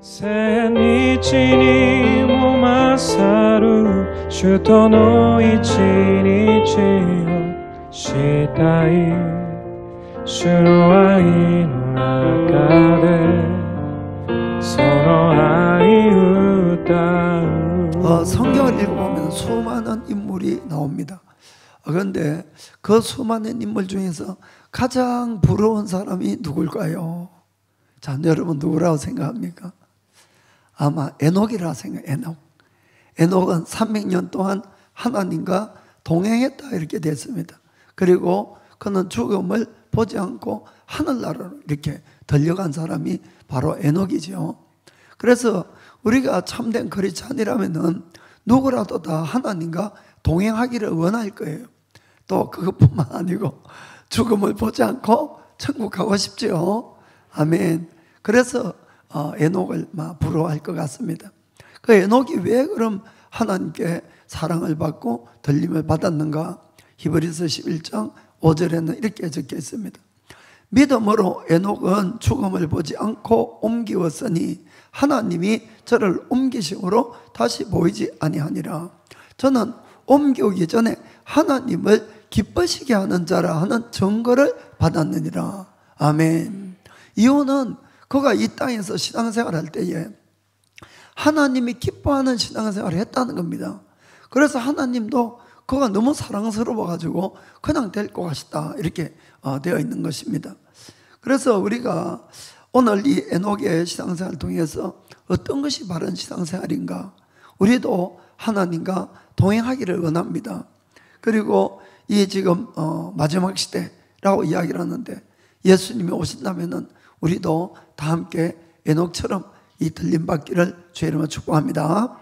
千日にも勝る主との一日をしたい主の愛の中でその愛歌う성경을 읽어보면 수많은 인물이 나옵니다. 그런데 그 수많은 인물 중에서 가장 부러운 사람이 누굴까요? 자, 여러분 누구라고 생각합니까? 아마 에녹이라 생각해요. 에녹은 300년 동안 하나님과 동행했다 이렇게 됐습니다. 그리고 그는 죽음을 보지 않고 하늘나라로 이렇게 들려간 사람이 바로 에녹이죠. 그래서 우리가 참된 크리스찬이라면은 누구라도 다 하나님과 동행하기를 원할 거예요. 또 그것뿐만 아니고 죽음을 보지 않고 천국 가고 싶죠. 아멘. 그래서 에녹을 부러워할 것 같습니다. 그 에녹이 왜 그럼 하나님께 사랑을 받고 들림을 받았는가? 히브리서 11장 5절에는 이렇게 적혀 있습니다. 믿음으로 에녹은 죽음을 보지 않고 옮기었으니 하나님이 저를 옮기심으로 다시 보이지 아니하니라. 저는 옮겨오기 전에 하나님을 기쁘시게 하는 자라 하는 증거를 받았느니라. 아멘. 이유는 그가 이 땅에서 신앙생활 할 때에 하나님이 기뻐하는 신앙생활을 했다는 겁니다. 그래서 하나님도 그가 너무 사랑스러워 가지고 그냥 데리고 가시다 이렇게 되어 있는 것입니다. 그래서 우리가 오늘 이 에녹의 신앙생활을 통해서 어떤 것이 바른 신앙생활인가? 우리도 하나님과 동행하기를 원합니다. 그리고 이 지금 마지막 시대라고 이야기를 하는데 예수님이 오신다면은 우리도 다 함께 에녹처럼 이 들림 받기를 주의 이름으로 축복합니다.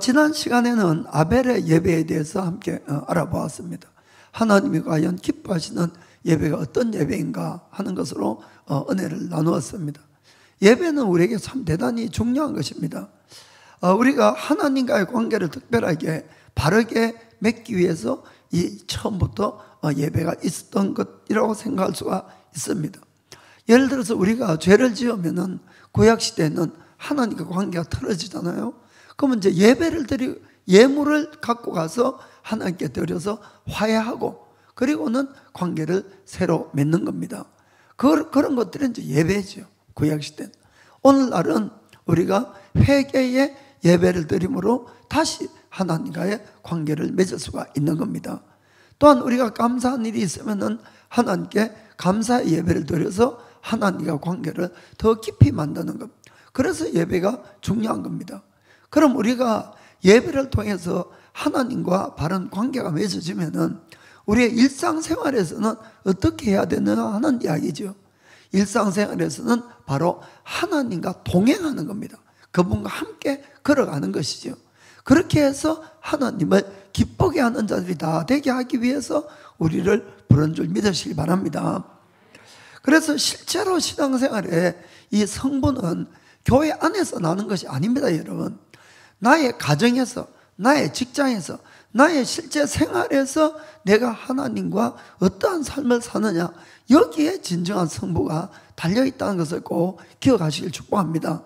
지난 시간에는 아벨의 예배에 대해서 함께 알아보았습니다. 하나님이 과연 기뻐하시는 예배가 어떤 예배인가 하는 것으로 은혜를 나누었습니다. 예배는 우리에게 참 대단히 중요한 것입니다. 우리가 하나님과의 관계를 특별하게 바르게 맺기 위해서 이 처음부터 예배가 있었던 것이라고 생각할 수가 있습니다. 예를 들어서 우리가 죄를 지으면은 구약시대에는 하나님과 관계가 틀어지잖아요. 그러면 이제 예배를 예물을 갖고 가서 하나님께 드려서 화해하고 그리고는 관계를 새로 맺는 겁니다. 그런 것들은 이제 예배죠. 구약시대는. 오늘날은 우리가 회개의 예배를 드림으로 다시 하나님과의 관계를 맺을 수가 있는 겁니다. 또한 우리가 감사한 일이 있으면은 하나님께 감사의 예배를 드려서 하나님과 관계를 더 깊이 만드는 것. 그래서 예배가 중요한 겁니다. 그럼 우리가 예배를 통해서 하나님과 바른 관계가 맺어지면은 우리의 일상생활에서는 어떻게 해야 되느냐 하는 이야기죠. 일상생활에서는 바로 하나님과 동행하는 겁니다. 그분과 함께 걸어가는 것이죠. 그렇게 해서 하나님을 기쁘게 하는 자들이 다 되게 하기 위해서 우리를 부른 줄 믿으시기 바랍니다. 그래서 실제로 신앙생활에 이 성부는 교회 안에서 나는 것이 아닙니다, 여러분. 나의 가정에서, 나의 직장에서, 나의 실제 생활에서 내가 하나님과 어떠한 삶을 사느냐, 여기에 진정한 성부가 달려있다는 것을 꼭 기억하시길 축복합니다.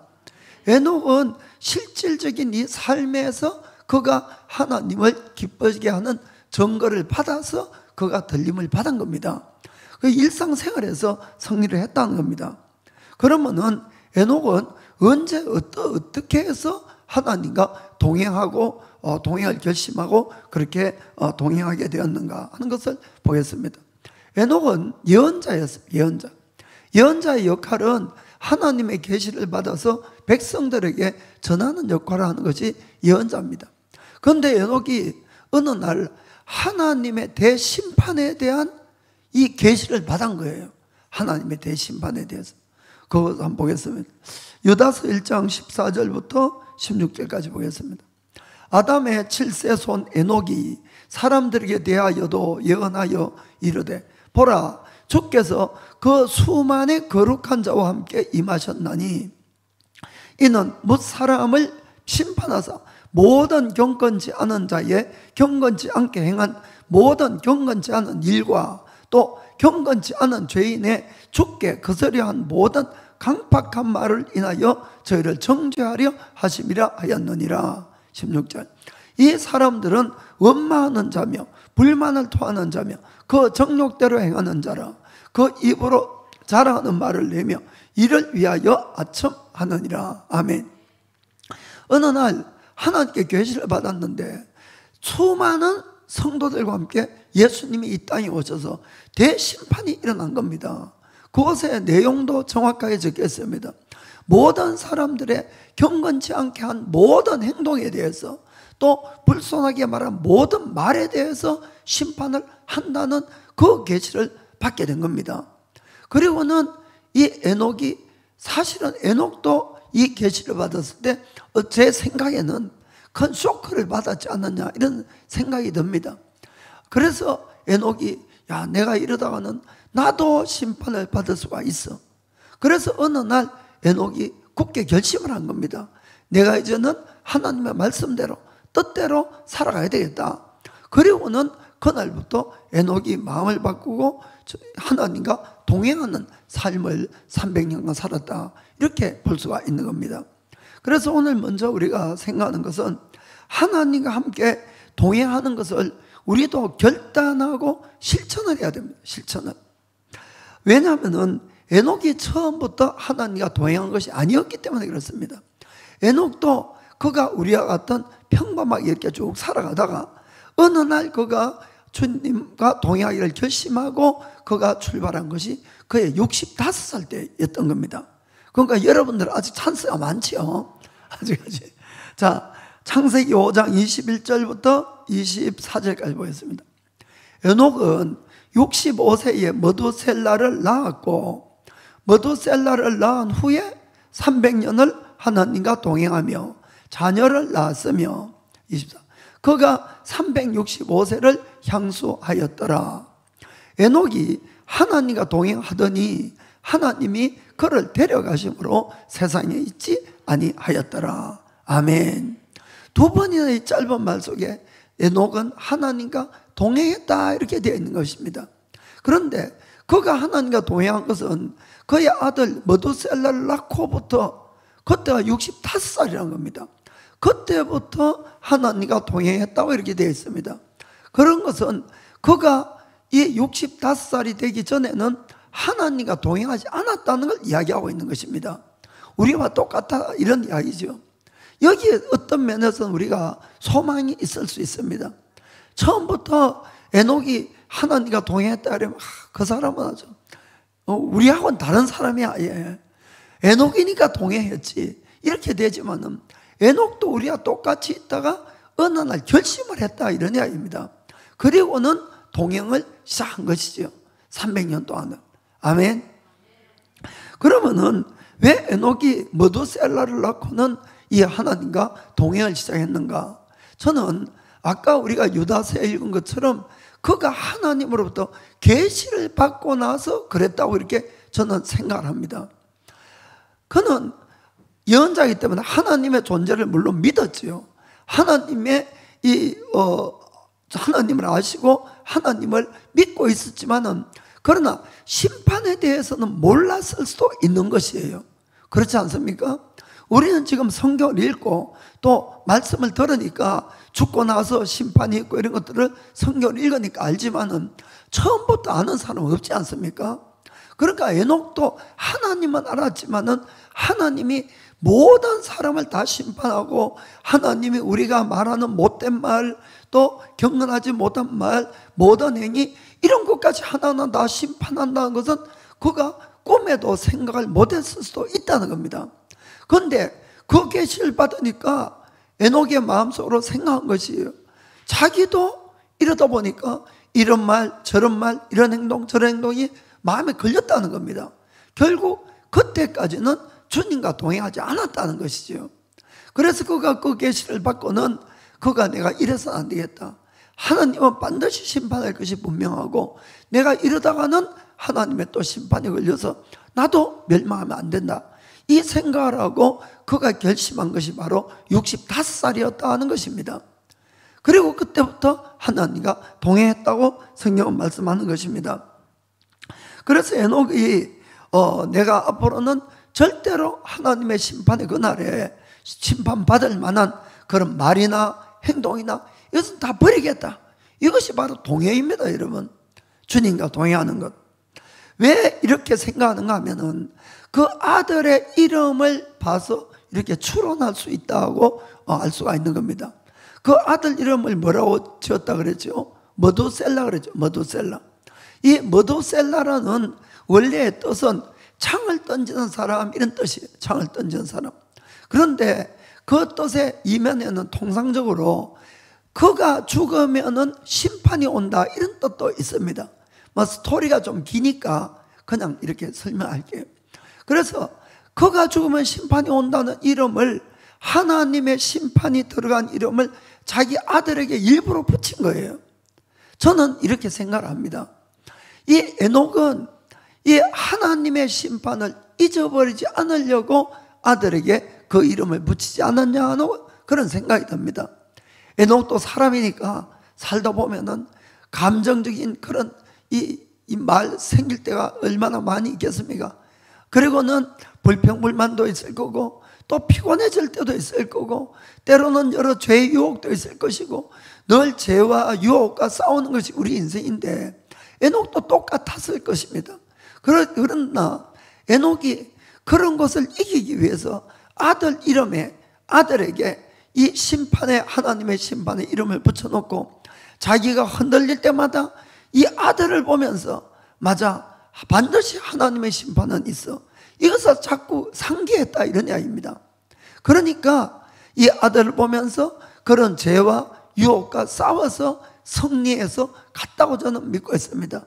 에녹은 실질적인 이 삶에서 그가 하나님을 기쁘게 하는 증거를 받아서 그가 들림을 받은 겁니다. 그 일상생활에서 승리를 했다는 겁니다. 그러면은 에녹은 언제 어떻게 해서 하나님과 동행하고 동행을 결심하고 그렇게 동행하게 되었는가 하는 것을 보겠습니다. 에녹은 예언자였습니다. 예언자의 역할은 하나님의 계시를 받아서 백성들에게 전하는 역할을 하는 것이 예언자입니다. 그런데 에녹이 어느 날 하나님의 대심판에 대한 이 계시를 받은 거예요. 하나님의 대심판에 대해서. 그거 한번 보겠습니다. 유다서 1장 14절부터 16절까지 보겠습니다. 아담의 7세 손 에녹이 사람들에게 대하여도 예언하여 이르되 보라 주께서 그 수만의 거룩한 자와 함께 임하셨나니 이는 뭇 사람을 심판하사 모든 경건치 않은 자의 경건치 않게 행한 모든 경건치 않은 일과 또 경건치 않은 죄인의 죽게 거스려 한 모든 강팍한 말을 인하여 저희를 정죄하려 하심이라 하였느니라. 16절. 이 사람들은 원망하는 자며 불만을 토하는 자며 그 정욕대로 행하는 자라. 그 입으로 자랑하는 말을 내며 이를 위하여 아첨하느니라. 아멘. 어느 날 하나님께 계시를 받았는데 수많은 성도들과 함께 예수님이 이 땅에 오셔서 대심판이 일어난 겁니다. 그것의 내용도 정확하게 적혀 있습니다. 모든 사람들의 경건치 않게 한 모든 행동에 대해서, 또 불손하게 말한 모든 말에 대해서 심판을 한다는 그 계시를 받게 된 겁니다. 그리고는 이 에녹이, 사실은 에녹도 이 계시를 받았을 때 제 생각에는 큰 쇼크를 받았지 않느냐, 이런 생각이 듭니다. 그래서 에녹이, 야, 내가 이러다가는 나도 심판을 받을 수가 있어. 그래서 어느 날 에녹이 굳게 결심을 한 겁니다. 내가 이제는 하나님의 말씀대로, 뜻대로 살아가야 되겠다. 그리고는 그날부터 에녹이 마음을 바꾸고 하나님과 동행하는 삶을 300년간 살았다, 이렇게 볼 수가 있는 겁니다. 그래서 오늘 먼저 우리가 생각하는 것은 하나님과 함께 동행하는 것을 우리도 결단하고 실천을 해야 됩니다. 실천을. 왜냐하면 에녹이 처음부터 하나님과 동행한 것이 아니었기 때문에 그렇습니다. 에녹도 그가 우리와 같은 평범하게 이렇게 쭉 살아가다가 어느 날 그가 주님과 동행하기를 결심하고 그가 출발한 것이 그의 65살 때였던 겁니다. 그러니까 여러분들 아직 찬스가 많지요. 아직. 자, 창세기 5장 21절부터 24절까지 보겠습니다. 에녹은 65세에 머두셀라를 낳았고, 머두셀라를 낳은 후에 300년을 하나님과 동행하며 자녀를 낳았으며, 24. 그가 365세를 향수하였더라. 에녹이 하나님과 동행하더니 하나님이 그를 데려가심으로 세상에 있지 아니하였더라. 아멘. 두 번이나 이 짧은 말 속에 에녹은 하나님과 동행했다, 이렇게 되어 있는 것입니다. 그런데 그가 하나님과 동행한 것은 그의 아들 머두셀라를 낳고부터, 그때가 65살이라는 겁니다. 그때부터 하나님과 동행했다고 이렇게 되어 있습니다. 그런 것은 그가 이 65살이 되기 전에는 하나님과 동행하지 않았다는 걸 이야기하고 있는 것입니다. 우리와 똑같다, 이런 이야기죠. 여기에 어떤 면에서는 우리가 소망이 있을 수 있습니다. 처음부터 에녹이 하나님과 동행했다 그러면 그 사람은 아주 우리하고는 다른 사람이야. 예. 에녹이니까 동행했지, 이렇게 되지만은 에녹도 우리와 똑같이 있다가 어느 날 결심을 했다, 이런 이야기입니다. 그리고는 동행을 시작한 것이죠. 300년 동안은. 아멘. 그러면은 왜 에녹이 머두셀라를 낳고는 이 하나님과 동행을 시작했는가? 저는 아까 우리가 유다서에 읽은 것처럼 그가 하나님으로부터 계시를 받고 나서 그랬다고 이렇게 저는 생각을 합니다. 그는 예언자이기 때문에 하나님의 존재를 물론 믿었지요. 하나님의 하나님을 아시고 하나님을 믿고 있었지만은, 그러나 심판에 대해서는 몰랐을 수도 있는 것이에요. 그렇지 않습니까? 우리는 지금 성경을 읽고 또 말씀을 들으니까 죽고 나서 심판이 있고 이런 것들을 성경을 읽으니까 알지만은 처음부터 아는 사람은 없지 않습니까? 그러니까 에녹도 하나님은 알았지만은 하나님이 모든 사람을 다 심판하고, 하나님이 우리가 말하는 못된 말, 또 경건하지 못한 말, 모든 행위, 이런 것까지 하나하나 다 심판한다는 것은 그가 꿈에도 생각을 못했을 수도 있다는 겁니다. 그런데 그 계시를 받으니까 에녹의 마음속으로 생각한 것이에요. 자기도 이러다 보니까 이런 말, 저런 말, 이런 행동, 저런 행동이 마음에 걸렸다는 겁니다. 결국 그때까지는 주님과 동행하지 않았다는 것이죠. 그래서 그가 그 계시를 받고는 그가 내가 이래서는 안 되겠다, 하나님은 반드시 심판할 것이 분명하고 내가 이러다가는 하나님의 또 심판이 걸려서 나도 멸망하면 안 된다, 이 생각을 하고 그가 결심한 것이 바로 65살이었다 하는 것입니다. 그리고 그때부터 하나님과 동행했다고 성경은 말씀하는 것입니다. 그래서 에녹이 내가 앞으로는 절대로 하나님의 심판의 그날에 심판받을 만한 그런 말이나 행동이나 이것은 다 버리겠다. 이것이 바로 동의입니다, 여러분. 주님과 동의하는 것. 왜 이렇게 생각하는가 하면은 그 아들의 이름을 봐서 이렇게 추론할 수 있다고 알 수가 있는 겁니다. 그 아들 이름을 뭐라고 지었다 그랬죠? 머두셀라 그랬죠. 머두셀라. 이 머두셀라라는 원래의 뜻은 창을 던지는 사람, 이런 뜻이에요. 창을 던지는 사람. 그런데 그 뜻의 이면에는 통상적으로 그가 죽으면은 심판이 온다, 이런 뜻도 있습니다. 뭐 스토리가 좀 기니까 그냥 이렇게 설명할게요. 그래서 그가 죽으면 심판이 온다는 이름을, 하나님의 심판이 들어간 이름을 자기 아들에게 일부러 붙인 거예요. 저는 이렇게 생각을 합니다. 이 에녹은 이 하나님의 심판을 잊어버리지 않으려고 아들에게 그 이름을 붙이지 않았냐 하는 그런 생각이 듭니다. 에녹도 사람이니까 살다 보면은 감정적인 그런 이 말 생길 때가 얼마나 많이 있겠습니까? 그리고는 불평불만도 있을 거고, 또 피곤해질 때도 있을 거고, 때로는 여러 죄의 유혹도 있을 것이고, 늘 죄와 유혹과 싸우는 것이 우리 인생인데 에녹도 똑같았을 것입니다. 그러나 에녹이 그런 것을 이기기 위해서 아들 이름에, 아들에게 이 심판의, 하나님의 심판의 이름을 붙여놓고 자기가 흔들릴 때마다 이 아들을 보면서, 맞아, 반드시 하나님의 심판은 있어, 이것을 자꾸 상기했다, 이런 이야기입니다. 그러니까 이 아들을 보면서 그런 죄와 유혹과 싸워서 승리해서 갔다고 저는 믿고 있습니다.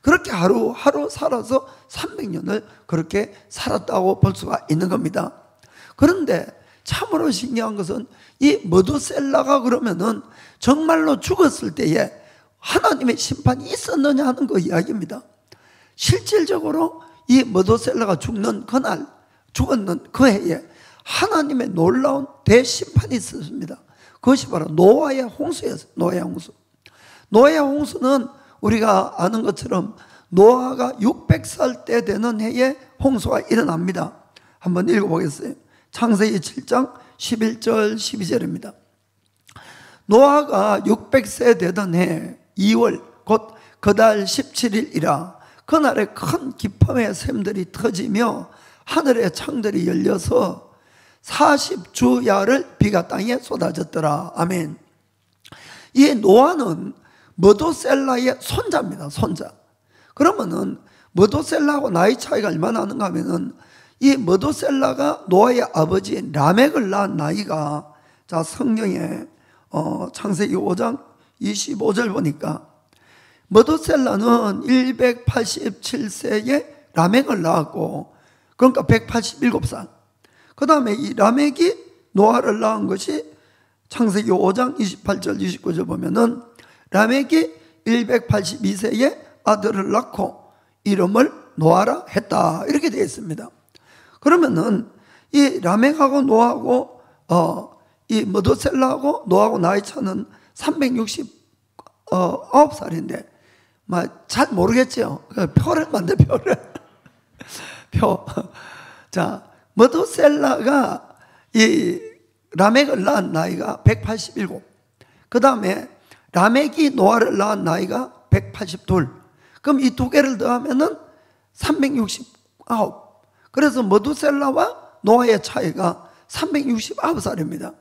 그렇게 하루하루 살아서 300년을 그렇게 살았다고 볼 수가 있는 겁니다. 그런데 참으로 신기한 것은 이 머두셀라가 그러면은 정말로 죽었을 때에 하나님의 심판이 있었느냐 하는 그 이야기입니다. 실질적으로 이 머두셀라가 죽는 그날, 죽었는 그 해에 하나님의 놀라운 대심판이 있었습니다. 그것이 바로 노아의 홍수였어요. 노아의 홍수. 노아의 홍수는 우리가 아는 것처럼 노아가 600살 때 되는 해에 홍수가 일어납니다. 한번 읽어보겠어요. 창세기 7장 11절 12절입니다. 노아가 600세 되던 해 2월 곧 그달 17일이라 그날에 큰 기쁨의 샘들이 터지며 하늘의 창들이 열려서 40주야를 비가 땅에 쏟아졌더라. 아멘. 이 노아는 머두셀라의 손자입니다. 손자. 그러면은 머두셀라하고 나이 차이가 얼마나 나는가 하면은 이 머두셀라가 노아의 아버지 라멕을 낳은 나이가, 자, 성경에 창세기 5장 25절 보니까 머두셀라는 187세에 라멕을 낳았고, 그러니까 187살. 그 다음에 이 라멕이 노아를 낳은 것이 창세기 5장 28절 29절 보면은 라멕이 182세에 아들을 낳고 이름을 노아라 했다, 이렇게 되어 있습니다. 그러면은 이 라멕하고 노아하고 이 머두셀라하고 노아하고 나이 차는 369살인데 잘 모르겠죠. 표를 만들, 표를. 표. 자, 머두셀라가 이 라멕을 낳은 나이가 187. 그 다음에 라멕이 노아를 낳은 나이가 182. 그럼 이 두 개를 더하면은 369. 그래서 머두셀라와 노아의 차이가 369살입니다.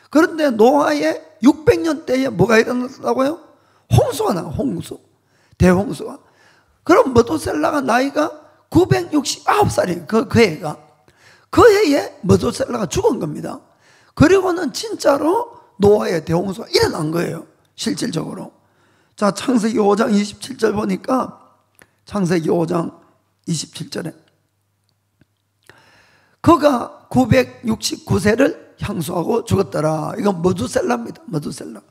그런데 노아의 600년 때에 뭐가 일어났다고요? 홍수가 나와, 홍수. 대홍수가. 그럼 머두셀라가 나이가 969살이에요. 그 해가. 그 해에 머두셀라가 죽은 겁니다. 그리고는 진짜로 노아의 대홍수가 일어난 거예요. 실질적으로. 자, 창세기 5장 27절 보니까, 창세기 5장 27절에 그가 969세를 향수하고 죽었더라. 이건 머두셀라입니다. 머두셀라.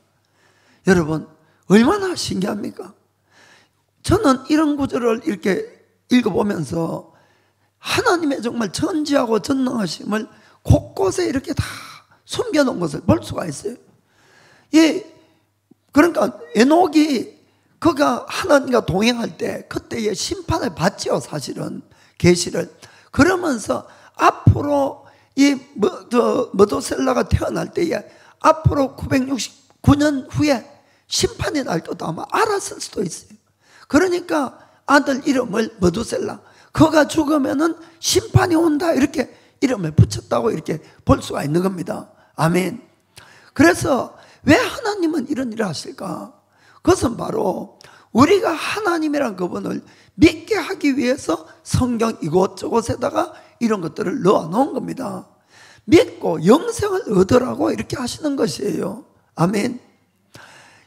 여러분, 얼마나 신기합니까? 저는 이런 구절을 이렇게 읽어보면서 하나님의 정말 전지하고 전능하심을 곳곳에 이렇게 다 숨겨놓은 것을 볼 수가 있어요. 그러니까 에녹이 그가 하나님과 동행할 때 그때의 심판을 받죠. 사실은 계시를. 그러면서 앞으로 이 머두셀라가 태어날 때에 앞으로 969년 후에 심판이 날 것도 아마 알았을 수도 있어요. 그러니까 아들 이름을 머두셀라, 그가 죽으면은 심판이 온다, 이렇게 이름을 붙였다고 이렇게 볼 수가 있는 겁니다. 아멘. 그래서 왜 하나님은 이런 일을 하실까? 그것은 바로 우리가 하나님이란 그분을 믿게 하기 위해서 성경 이곳저곳에다가 이런 것들을 넣어 놓은 겁니다. 믿고 영생을 얻으라고 이렇게 하시는 것이에요. 아멘.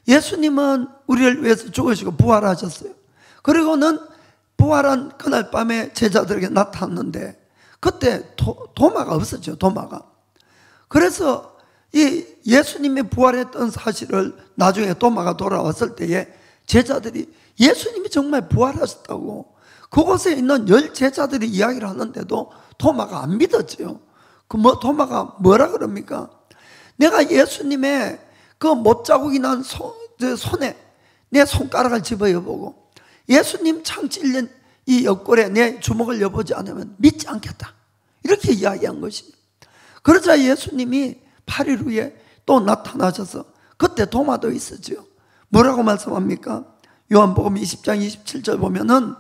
예수님은 우리를 위해서 죽으시고 부활하셨어요. 그리고는 부활한 그날 밤에 제자들에게 나타났는데 그때 도마가 없었죠. 도마가. 그래서 이 예수님이 부활했던 사실을 나중에 도마가 돌아왔을 때에 제자들이 예수님이 정말 부활하셨다고 그곳에 있는 10 제자들이 이야기를 하는데도 도마가 안 믿었죠. 도마가 뭐라 그럽니까? 내가 예수님의 그 못자국이 난 손에 내 손가락을 집어여보고 예수님 창 찔린 이 옆구리에 내 주먹을 여보지 않으면 믿지 않겠다, 이렇게 이야기한 것이에요. 그러자 예수님이 8일 후에 또 나타나셔서 그때 도마도 있었죠. 뭐라고 말씀합니까? 요한복음 20장 27절 보면은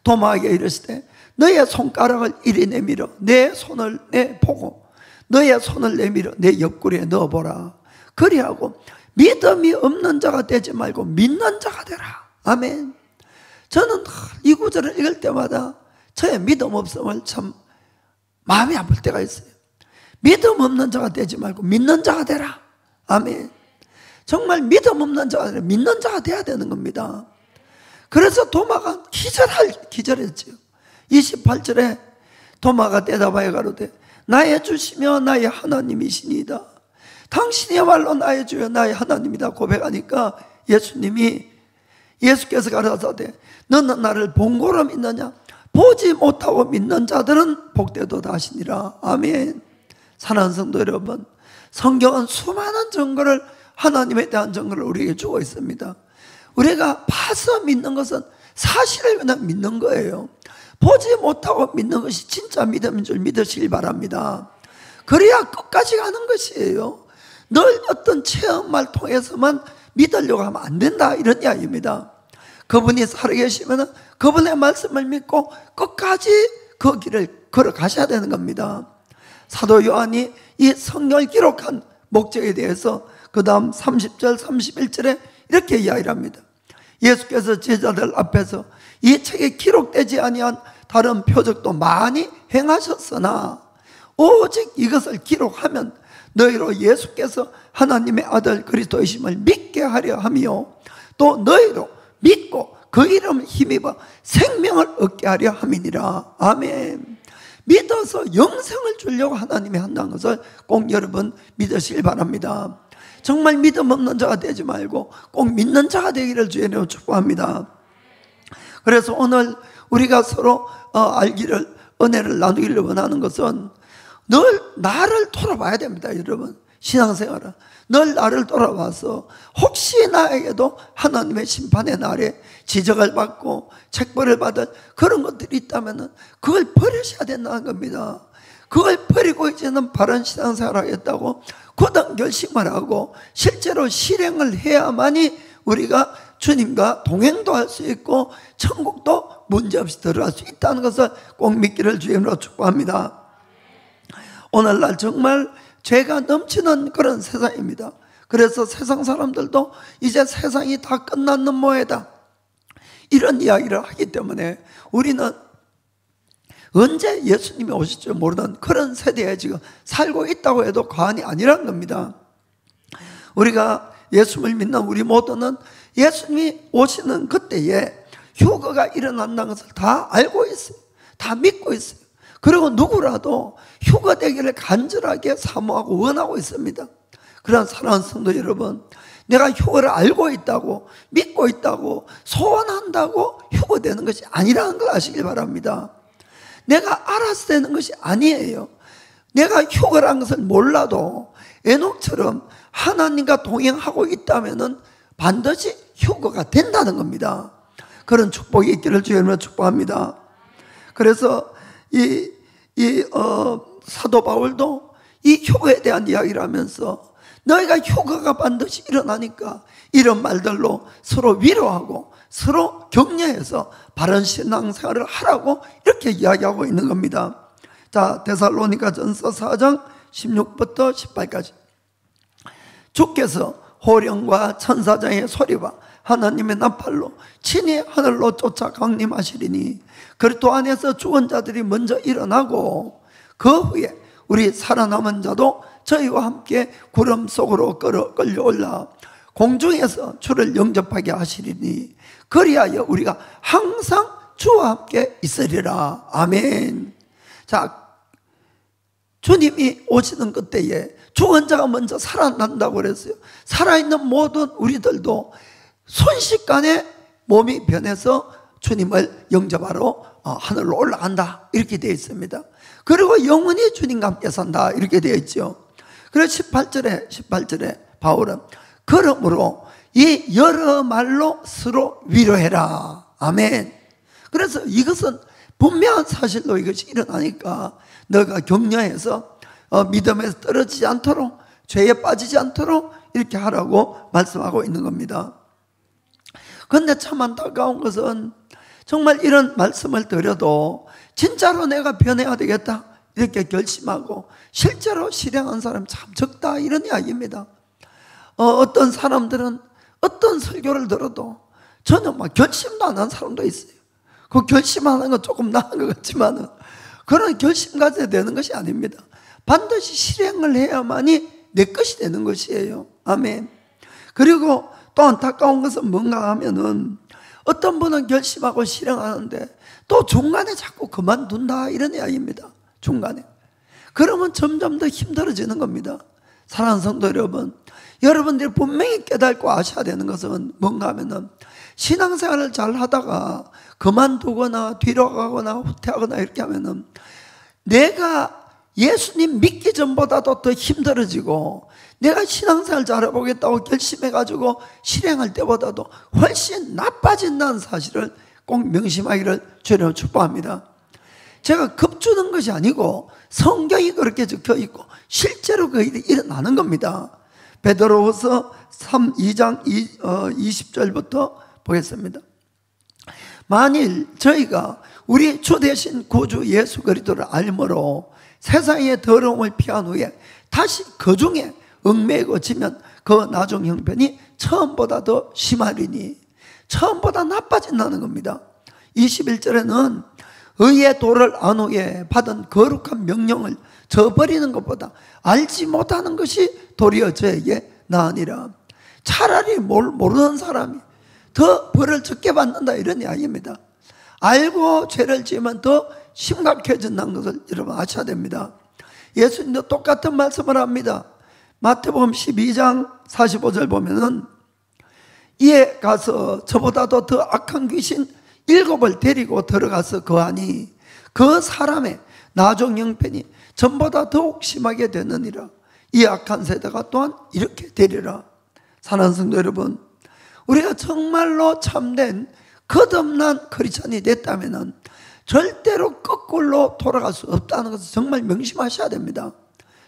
도마에게 이르시되 너의 손가락을 이리 내밀어 내 손을 내보고 너의 손을 내밀어 내 옆구리에 넣어보라. 그리하고 믿음이 없는 자가 되지 말고 믿는 자가 되라. 아멘. 저는 이 구절을 읽을 때마다 저의 믿음 없음을 참 마음이 아플 때가 있어요. 믿음 없는 자가 되지 말고 믿는 자가 되라. 아멘. 정말 믿음 없는 자가 아니라 믿는 자가 돼야 되는 겁니다. 그래서 도마가 기절했지요. 28절에 도마가 대답하여 가로되 나의 주시며 나의 하나님이시니이다. 당신이야말로 나의 주여 나의 하나님이다 고백하니까 예수께서 가라사대 너는 나를 본고로 믿느냐? 보지 못하고 믿는 자들은 복되도다 하시니라. 아멘. 사랑하는 성도 여러분, 성경은 수많은 증거를, 하나님에 대한 증거를 우리에게 주고 있습니다. 우리가 봐서 믿는 것은 사실을 그냥 믿는 거예요. 보지 못하고 믿는 것이 진짜 믿음인 줄 믿으시길 바랍니다. 그래야 끝까지 가는 것이에요. 늘 어떤 체험을 통해서만 믿으려고 하면 안 된다, 이런 이야기입니다. 그분이 살아계시면 그분의 말씀을 믿고 끝까지 그 길을 걸어가셔야 되는 겁니다. 사도 요한이 이 성경을 기록한 목적에 대해서 그 다음 30절 31절에 이렇게 이야기를 합니다. 예수께서 제자들 앞에서 이 책에 기록되지 아니한 다른 표적도 많이 행하셨으나 오직 이것을 기록하면 너희로 예수께서 하나님의 아들 그리스도이심을 믿게 하려 하며 또 너희로 믿고 그 이름을 힘입어 생명을 얻게 하려 함이니라. 아멘. 믿어서 영생을 주려고 하나님이 한다는 것을 꼭 여러분 믿으시길 바랍니다. 정말 믿음 없는 자가 되지 말고 꼭 믿는 자가 되기를 주의 이름으로 축복합니다. 그래서 오늘 우리가 서로 알기를, 은혜를 나누기를 원하는 것은 늘 나를 돌아봐야 됩니다. 여러분, 신앙생활은 늘 나를 돌아봐서 혹시 나에게도 하나님의 심판의 날에 지적을 받고 책벌을 받을 그런 것들이 있다면 그걸 버리셔야 된다는 겁니다. 그걸 버리고 이제는 바른 신앙생활을 하겠다고 굳은 결심을 하고 실제로 실행을 해야만이 우리가 주님과 동행도 할 수 있고 천국도 문제없이 들어갈 수 있다는 것을 꼭 믿기를 주님으로 축복합니다. 오늘날 정말 죄가 넘치는 그런 세상입니다. 그래서 세상 사람들도 이제 세상이 다 끝났는 모양이다, 이런 이야기를 하기 때문에 우리는 언제 예수님이 오실지 모르는 그런 세대에 지금 살고 있다고 해도 과언이 아니라는 겁니다. 우리가 예수를 믿는 우리 모두는 예수님이 오시는 그때에 휴거가 일어난다는 것을 다 알고 있어요. 다 믿고 있어요. 그리고 누구라도 휴거되기를 간절하게 사모하고 원하고 있습니다. 그런 사랑하는 성도 여러분, 내가 휴거를 알고 있다고, 믿고 있다고, 소원한다고 휴거되는 것이 아니라는 걸 아시길 바랍니다. 내가 알아서 되는 것이 아니에요. 내가 휴거라는 것을 몰라도 에녹처럼 하나님과 동행하고 있다면 반드시 휴거가 된다는 겁니다. 그런 축복이 있기를 주님으로 축복합니다. 그래서 이 사도 바울도 이 휴거에 대한 이야기를 하면서 너희가 휴거가 반드시 일어나니까 이런 말들로 서로 위로하고 서로 격려해서 바른 신앙생활을 하라고 이렇게 이야기하고 있는 겁니다. 자, 데살로니가전서 4장 16부터 18까지. 주께서 호령과 천사장의 소리와 하나님의 나팔로 친히 하늘로 쫓아 강림하시리니 그리스도 안에서 죽은 자들이 먼저 일어나고 그 후에 우리 살아남은 자도 저희와 함께 구름 속으로 끌려올라 공중에서 주를 영접하게 하시리니 그리하여 우리가 항상 주와 함께 있으리라. 아멘. 자, 주님이 오시는 그때에 죽은 자가 먼저 살아난다고 그랬어요. 살아있는 모든 우리들도 순식간에 몸이 변해서 주님을 영접하러 하늘로 올라간다 이렇게 되어 있습니다. 그리고 영원히 주님과 함께 산다 이렇게 되어 있죠. 그래서 18절에 바울은 그러므로 이 여러 말로 서로 위로해라. 아멘. 그래서 이것은 분명한 사실로 이것이 일어나니까 너가 격려해서 믿음에서 떨어지지 않도록, 죄에 빠지지 않도록 이렇게 하라고 말씀하고 있는 겁니다. 그런데 참 안타까운 것은 정말 이런 말씀을 드려도 진짜로 내가 변해야 되겠다 이렇게 결심하고 실제로 실행한 사람이 참 적다 이런 이야기입니다. 어떤 사람들은 어떤 설교를 들어도 전혀 막 결심도 안 한 사람도 있어요. 그 결심하는 건 조금 나은 것 같지만은 그런 결심 가져야 되는 것이 아닙니다. 반드시 실행을 해야만이 내 것이 되는 것이에요. 아멘. 그리고 또 안타까운 것은 뭔가 하면은 어떤 분은 결심하고 실행하는데 또 중간에 자꾸 그만둔다 이런 이야기입니다. 중간에. 그러면 점점 더 힘들어지는 겁니다. 사랑하는 성도 여러분, 여러분들이 분명히 깨닫고 아셔야 되는 것은 뭔가 하면은 신앙생활을 잘 하다가 그만두거나 뒤로 가거나 후퇴하거나 이렇게 하면은 내가 예수님 믿기 전보다도 더 힘들어지고 내가 신앙생활 잘해보겠다고 결심해가지고 실행할 때보다도 훨씬 나빠진다는 사실을 꼭 명심하기를 주님으로 축복합니다. 제가 겁주는 것이 아니고 성경이 그렇게 적혀있고 실제로 그 일이 일어나는 겁니다. 베드로후서 2장 20절부터 보겠습니다. 만일 저희가 우리 주 되신 구주 예수 그리스도를 알므로 세상의 더러움을 피한 후에 다시 그 중에 얽매여지면 그 나중 형편이 처음보다 더 심하리니 처음보다 나빠진다는 겁니다. 21절에는 의의 도를 안 후에 받은 거룩한 명령을 저버리는 것보다 알지 못하는 것이 도리어 저에게 나으니라. 차라리 모르는 사람이 더 벌을 적게 받는다 이런 이야기입니다. 알고 죄를 지으면 더 심각해진다는 것을 여러분 아셔야 됩니다. 예수님도 똑같은 말씀을 합니다. 마태복음 12장 45절 보면은 이에 가서 저보다도 더 악한 귀신 7을 데리고 들어가서 거하니 그 사람의 나중 형편이 전보다 더욱 심하게 되느니라. 이 악한 세대가 또한 이렇게 되리라. 사랑하는 성도 여러분, 우리가 정말로 참된 거듭난 크리스찬이 됐다면 절대로 거꾸로 돌아갈 수 없다는 것을 정말 명심하셔야 됩니다.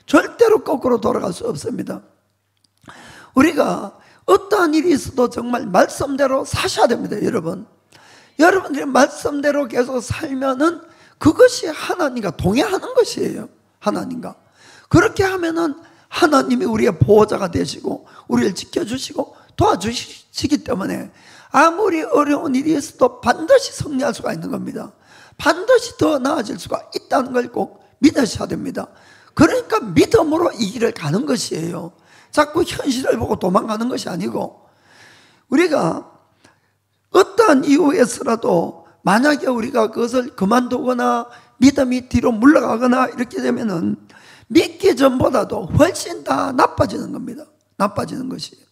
절대로 거꾸로 돌아갈 수 없습니다. 우리가 어떠한 일이 있어도 정말 말씀대로 사셔야 됩니다. 여러분들이 말씀대로 계속 살면은 그것이 하나님과 동행하는 것이에요. 하나님과. 그렇게 하면은 하나님이 우리의 보호자가 되시고 우리를 지켜주시고 도와주시기 때문에 아무리 어려운 일이 있어도 반드시 승리할 수가 있는 겁니다. 반드시 더 나아질 수가 있다는 걸 꼭 믿으셔야 됩니다. 그러니까 믿음으로 이 길을 가는 것이에요. 자꾸 현실을 보고 도망가는 것이 아니고 우리가 어떠한 이유에서라도 만약에 우리가 그것을 그만두거나 믿음이 뒤로 물러가거나 이렇게 되면은 믿기 전보다도 훨씬 다 나빠지는 겁니다. 나빠지는 것이에요.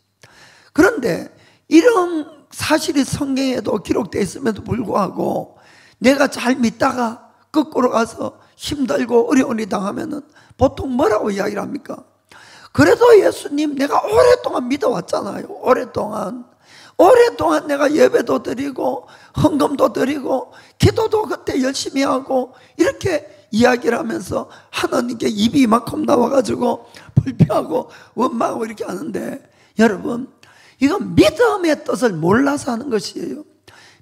그런데 이런 사실이 성경에도 기록되어 있음에도 불구하고 내가 잘 믿다가 거꾸로 가서 힘들고 어려운 일이 당하면은 보통 뭐라고 이야기를 합니까? 그래도 예수님 내가 오랫동안 믿어왔잖아요. 오랫동안 내가 예배도 드리고 헌금도 드리고 기도도 그때 열심히 하고 이렇게 이야기를 하면서 하나님께 입이 이만큼 나와가지고 불평하고 원망하고 이렇게 하는데, 여러분, 이건 믿음의 뜻을 몰라서 하는 것이에요.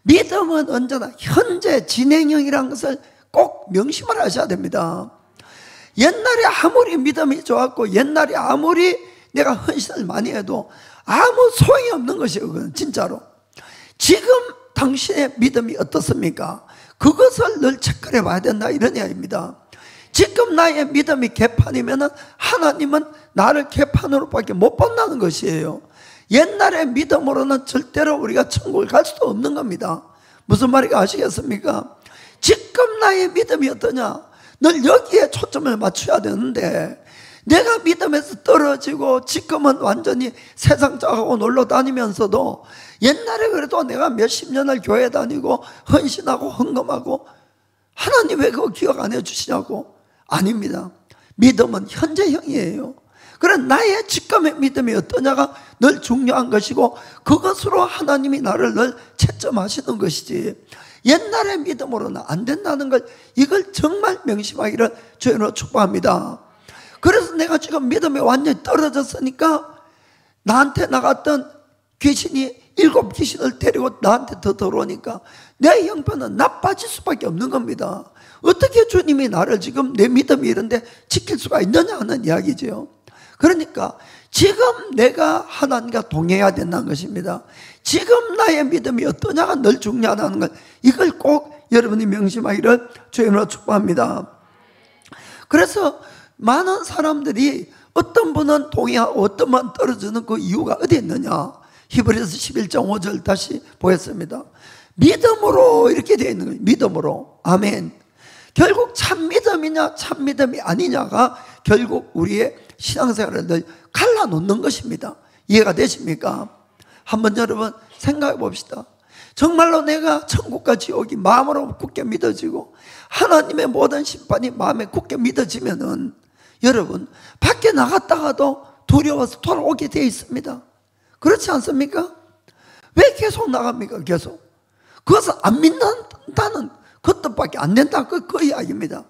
믿음은 언제나 현재 진행형이라는 것을 꼭 명심을 하셔야 됩니다. 옛날에 아무리 믿음이 좋았고 옛날에 아무리 내가 헌신을 많이 해도 아무 소용이 없는 것이에요. 그건 진짜로. 지금 당신의 믿음이 어떻습니까? 그것을 늘 체크해 봐야 된다, 이런 이야기입니다. 지금 나의 믿음이 개판이면 하나님은 나를 개판으로밖에 못 본다는 것이에요. 옛날의 믿음으로는 절대로 우리가 천국을 갈 수도 없는 겁니다. 무슨 말인가 아시겠습니까? 지금 나의 믿음이 어떠냐? 늘 여기에 초점을 맞춰야 되는데, 내가 믿음에서 떨어지고 지금은 완전히 세상 짝하고 놀러 다니면서도 옛날에 그래도 내가 몇십 년을 교회 다니고 헌신하고 헌금하고 하나님 왜 그거 기억 안 해주시냐고. 아닙니다. 믿음은 현재형이에요. 그래, 나의 지금의 믿음이 어떠냐가 늘 중요한 것이고, 그것으로 하나님이 나를 늘 채점하시는 것이지, 옛날의 믿음으로는 안 된다는 걸, 이걸 정말 명심하기를 주님으로 축복합니다. 그래서 내가 지금 믿음이 완전히 떨어졌으니까 나한테 나갔던 귀신이 7 귀신을 데리고 나한테 더 들어오니까 내 형편은 나빠질 수밖에 없는 겁니다. 어떻게 주님이 나를 지금 내 믿음이 이런데 지킬 수가 있느냐 하는 이야기죠. 그러니까 지금 내가 하나님과 동행해야 된다는 것입니다. 지금 나의 믿음이 어떠냐가 늘 중요하다는 것, 이걸 꼭 여러분이 명심하기를 주님으로 축복합니다. 그래서 많은 사람들이 어떤 분은 동행하고 어떤 분은 떨어지는 그 이유가 어디 있느냐? 히브리서 11장 5절 다시 보겠습니다. 믿음으로 이렇게 되어 있는 거예요. 믿음으로. 아멘. 결국 참 믿음이냐 참 믿음이 아니냐가 결국 우리의 신앙생활을 늘 갈라놓는 것입니다. 이해가 되십니까? 한번 여러분 생각해 봅시다. 정말로 내가 천국과 지옥이 마음으로 굳게 믿어지고 하나님의 모든 심판이 마음에 굳게 믿어지면은 여러분 밖에 나갔다가도 두려워서 돌아오게 되어 있습니다. 그렇지 않습니까? 왜 계속 나갑니까? 계속. 그것을 안 믿는다는 그 뜻밖에 안 된다, 그 이야기입니다.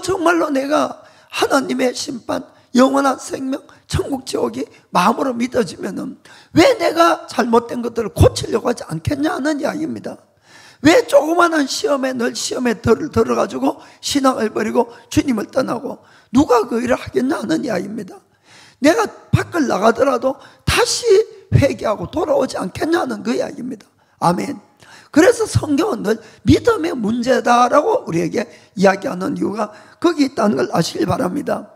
정말로 내가 하나님의 심판, 영원한 생명, 천국 지옥이 마음으로 믿어지면은 왜 내가 잘못된 것들을 고치려고 하지 않겠냐 하는 이야기입니다. 왜 조그마한 시험에 늘 시험에 들어가지고 신앙을 버리고 주님을 떠나고 누가 그 일을 하겠냐 하는 이야기입니다. 내가 밖을 나가더라도 다시 회개하고 돌아오지 않겠냐는 그 이야기입니다. 아멘. 그래서 성경은 늘 믿음의 문제다라고 우리에게 이야기하는 이유가 거기 있다는 걸 아시길 바랍니다.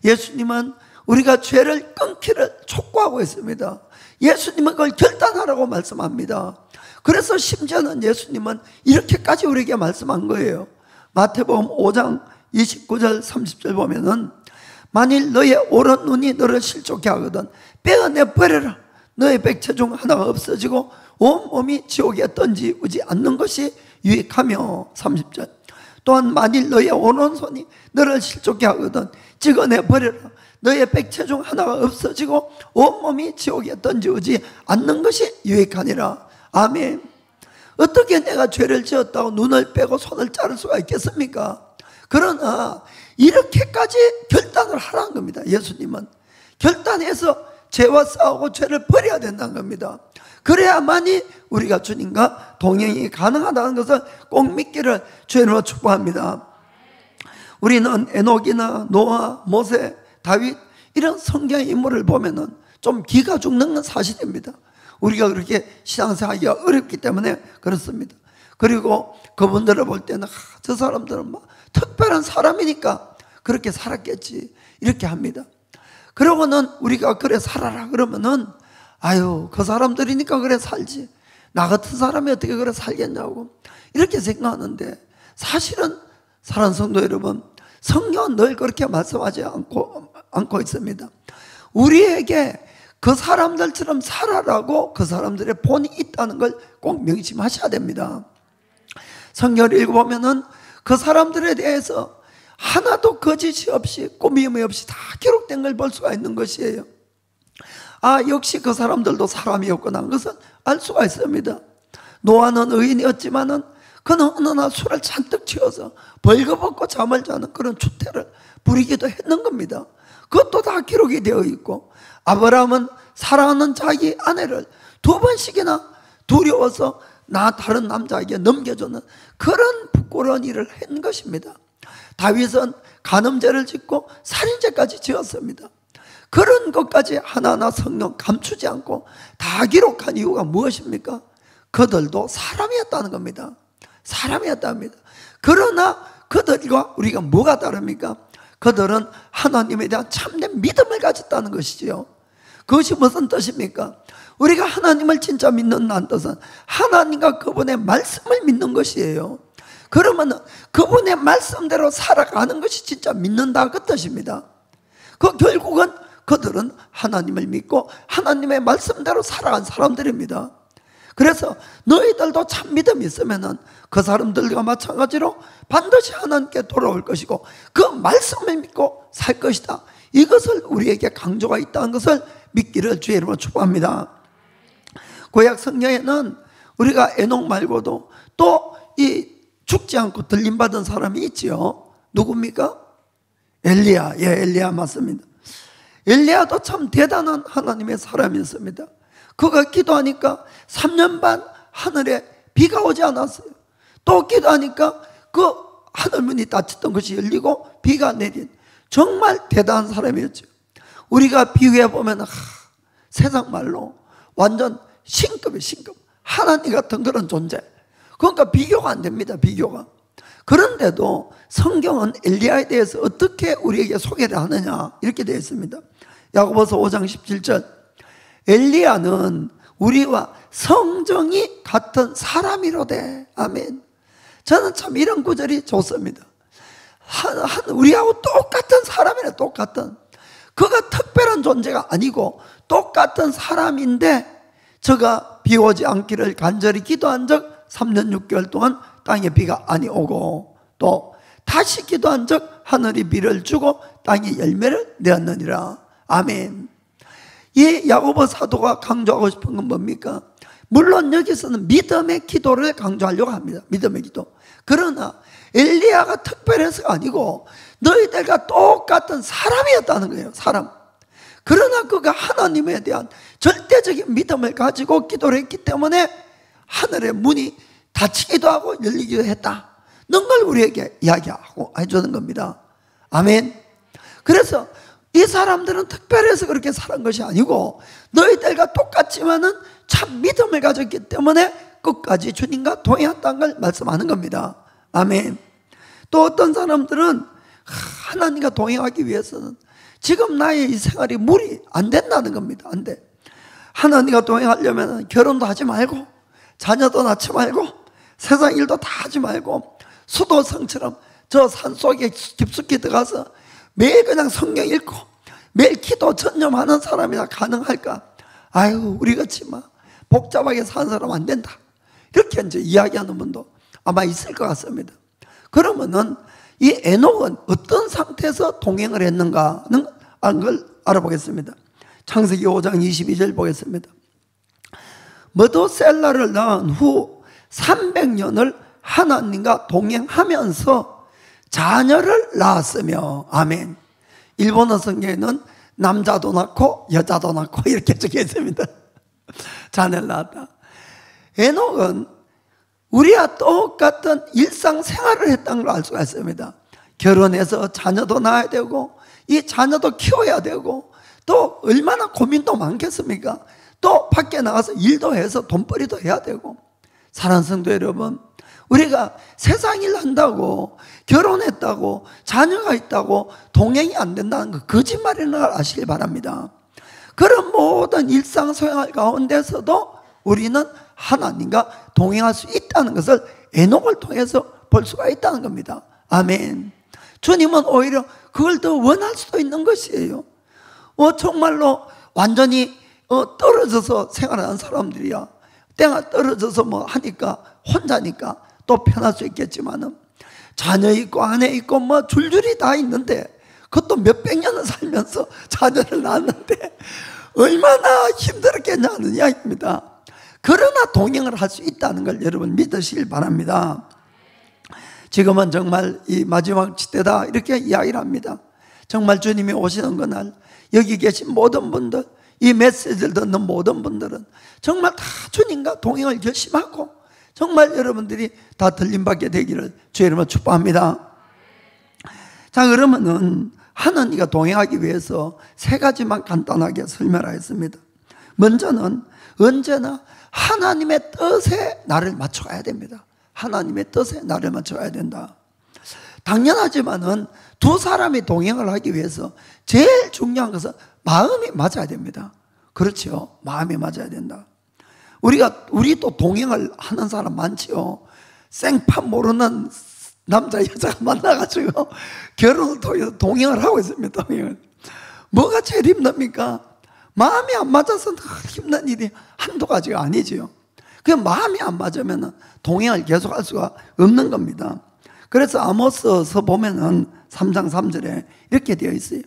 예수님은 우리가 죄를 끊기를 촉구하고 있습니다. 예수님은 그걸 결단하라고 말씀합니다. 그래서 심지어는 예수님은 이렇게까지 우리에게 말씀한 거예요. 마태복음 5장 29절 30절 보면은 만일 너의 오른 눈이 너를 실족해 하거든 빼어내 버려라. 너의 백체 중 하나가 없어지고 온몸이 지옥에 던지지 않는 것이 유익하며 30절 또한 만일 너의 오른손이 너를 실족해 하거든 찍어내 버려라. 너의 백체 중 하나가 없어지고 온몸이 지옥에 던지지 않는 것이 유익하니라. 아멘. 어떻게 내가 죄를 지었다고 눈을 빼고 손을 자를 수가 있겠습니까? 그러나 이렇게까지 결단을 하라는 겁니다. 예수님은 결단해서 죄와 싸우고 죄를 버려야 된다는 겁니다. 그래야만이 우리가 주님과 동행이 가능하다는 것을 꼭 믿기를 주님으로 축복합니다. 우리는 에녹이나 노아, 모세, 다윗 이런 성경의 인물을 보면은 좀 기가 죽는 건 사실입니다. 우리가 그렇게 신앙생활하기가 어렵기 때문에 그렇습니다. 그리고 그분들을 볼 때는 저 사람들은 뭐 특별한 사람이니까 그렇게 살았겠지 이렇게 합니다. 그러고는 우리가 그래 살아라 그러면은 아유 그 사람들이니까 그래 살지 나 같은 사람이 어떻게 그래 살겠냐고 이렇게 생각하는데 사실은 사랑하는 성도 여러분 성경은 늘 그렇게 말씀하지 않고 있습니다. 우리에게 그 사람들처럼 살아라고 그 사람들의 본이 있다는 걸 꼭 명심하셔야 됩니다. 성경을 읽어보면은 그 사람들에 대해서 하나도 거짓이 없이 꾸밈이 없이 다 기록된 걸 볼 수가 있는 것이에요. 아 역시 그 사람들도 사람이었구나 하는 것은 알 수가 있습니다. 노아는 의인이었지만은 그는 어느 날 술을 잔뜩 취해서 벌거벗고 잠을 자는 그런 추태를 부리기도 했는 겁니다. 그것도 다 기록이 되어 있고, 아브라함은 사랑하는 자기 아내를 2번씩이나 두려워서 나 다른 남자에게 넘겨주는 그런 부끄러운 일을 한 것입니다. 다윗은 간음죄를 짓고 살인죄까지 지었습니다. 그런 것까지 하나하나 성경 감추지 않고 다 기록한 이유가 무엇입니까? 그들도 사람이었다는 겁니다. 사람이었답니다. 그러나 그들과 우리가 뭐가 다릅니까? 그들은 하나님에 대한 참된 믿음을 가졌다는 것이지요. 그것이 무슨 뜻입니까? 우리가 하나님을 진짜 믿는다는 뜻은 하나님과 그분의 말씀을 믿는 것이에요. 그러면 그분의 말씀대로 살아가는 것이 진짜 믿는다 그 뜻입니다. 그 결국은 그들은 하나님을 믿고 하나님의 말씀대로 살아간 사람들입니다. 그래서 너희들도 참 믿음이 있으면 그 사람들과 마찬가지로 반드시 하나님께 돌아올 것이고 그 말씀을 믿고 살 것이다. 이것을 우리에게 강조가 있다는 것을 믿기를 주의 이름으로 축복합니다. 구약 성경에는 우리가 에녹 말고도 또 이 죽지 않고 들림받은 사람이 있지요. 누굽니까? 엘리야. 예, 엘리야 맞습니다. 엘리야도 참 대단한 하나님의 사람이었습니다. 그가 기도하니까 3년 반 하늘에 비가 오지 않았어요. 또 기도하니까 그 하늘문이 닫혔던 것이 열리고 비가 내린 정말 대단한 사람이었죠. 우리가 비유해보면 세상 말로 완전 신급이에요. 신급. 하나님 같은 그런 존재. 그러니까 비교가 안 됩니다. 비교가. 그런데도 성경은 엘리야에 대해서 어떻게 우리에게 소개를 하느냐 이렇게 되어 있습니다. 야고보서 5장 17절 엘리야는 우리와 성정이 같은 사람이로되. 아멘. 저는 참 이런 구절이 좋습니다. 우리하고 똑같은 사람이래. 똑같은. 그가 특별한 존재가 아니고 똑같은 사람인데 저가 비 오지 않기를 간절히 기도한 적 3년 6개월 동안 땅에 비가 아니 오고 또 다시 기도한 적 하늘이 비를 주고 땅에 열매를 내었느니라. 아멘. 이 야고보 사도가 강조하고 싶은 건 뭡니까? 물론 여기서는 믿음의 기도를 강조하려고 합니다. 믿음의 기도. 그러나 엘리야가 특별해서가 아니고 너희들과 똑같은 사람이었다는 거예요. 사람. 그러나 그가 하나님에 대한 절대적인 믿음을 가지고 기도를 했기 때문에 하늘의 문이 닫히기도 하고 열리기도 했다. 는 걸 우리에게 이야기하고 해주는 겁니다. 아멘. 그래서 이 사람들은 특별해서 그렇게 살은 것이 아니고 너희들과 똑같지만은 참 믿음을 가졌기 때문에 끝까지 주님과 동행했다는 걸 말씀하는 겁니다. 아멘. 또 어떤 사람들은 하나님과 동행하기 위해서는 지금 나의 이 생활이 무리 안 된다는 겁니다. 안 돼. 하나님과 동행하려면 결혼도 하지 말고 자녀도 낳지 말고 세상 일도 다 하지 말고 수도성처럼 저 산속에 깊숙이 들어가서 매일 그냥 성경 읽고 매일 기도 전념하는 사람이나 가능할까? 아유, 우리같이 막 복잡하게 사는 사람 안 된다. 이렇게 이제 이야기하는 분도 아마 있을 것 같습니다. 그러면은 이 에녹은 어떤 상태에서 동행을 했는가는 걸 알아보겠습니다. 창세기 5장 22절 보겠습니다. 머두셀라를 낳은 후 300년을 하나님과 동행하면서 자녀를 낳았으며. 아멘. 일본어 성경에는 남자도 낳고 여자도 낳고 이렇게 적혀 있습니다. 자녀를 낳았다. 에녹은 우리와 똑같은 일상생활을 했다는 걸 알 수가 있습니다. 결혼해서 자녀도 낳아야 되고 이 자녀도 키워야 되고 또 얼마나 고민도 많겠습니까? 또 밖에 나가서 일도 해서 돈벌이도 해야 되고. 사랑하는 성도 여러분, 우리가 세상 일 한다고 결혼했다고 자녀가 있다고 동행이 안 된다는 거 거짓말이라는 걸 아시길 바랍니다. 그런 모든 일상생활 가운데서도 우리는 하나님과 동행할 수 있다는 것을 에녹을 통해서 볼 수가 있다는 겁니다. 아멘. 주님은 오히려 그걸 더 원할 수도 있는 것이에요. 정말로 완전히 떨어져서 생활하는 사람들이야 때가 떨어져서 뭐 하니까 혼자니까 또 편할 수 있겠지만은 자녀 있고 아내 있고 뭐 줄줄이 다 있는데 그것도 몇백 년을 살면서 자녀를 낳았는데 얼마나 힘들었겠냐는 이야기입니다. 그러나 동행을 할 수 있다는 걸 여러분 믿으시길 바랍니다. 지금은 정말 이 마지막 시대다 이렇게 이야기를 합니다. 정말 주님이 오시는 그날 여기 계신 모든 분들, 이 메시지를 듣는 모든 분들은 정말 다 주님과 동행을 결심하고 정말 여러분들이 다 들림받게 되기를 주의 이름으로 축복합니다. 자, 그러면은 하나님과 동행하기 위해서 세 가지만 간단하게 설명하겠습니다. 먼저는 언제나 하나님의 뜻에 나를 맞춰가야 됩니다. 하나님의 뜻에 나를 맞춰가야 된다. 당연하지만은 두 사람이 동행을 하기 위해서 제일 중요한 것은 마음이 맞아야 됩니다. 그렇죠. 마음이 맞아야 된다. 우리도 동행을 하는 사람 많지요. 생판 모르는 남자 여자가 만나가지고 결혼을 통해서 동행을 하고 있습니다. 동행을. 뭐가 제일 힘듭니까? 마음이 안 맞아서 힘든 일이 한두 가지가 아니지요. 그 마음이 안 맞으면 동행을 계속할 수가 없는 겁니다. 그래서 아모스서 보면은 3장 3절에 이렇게 되어 있어요.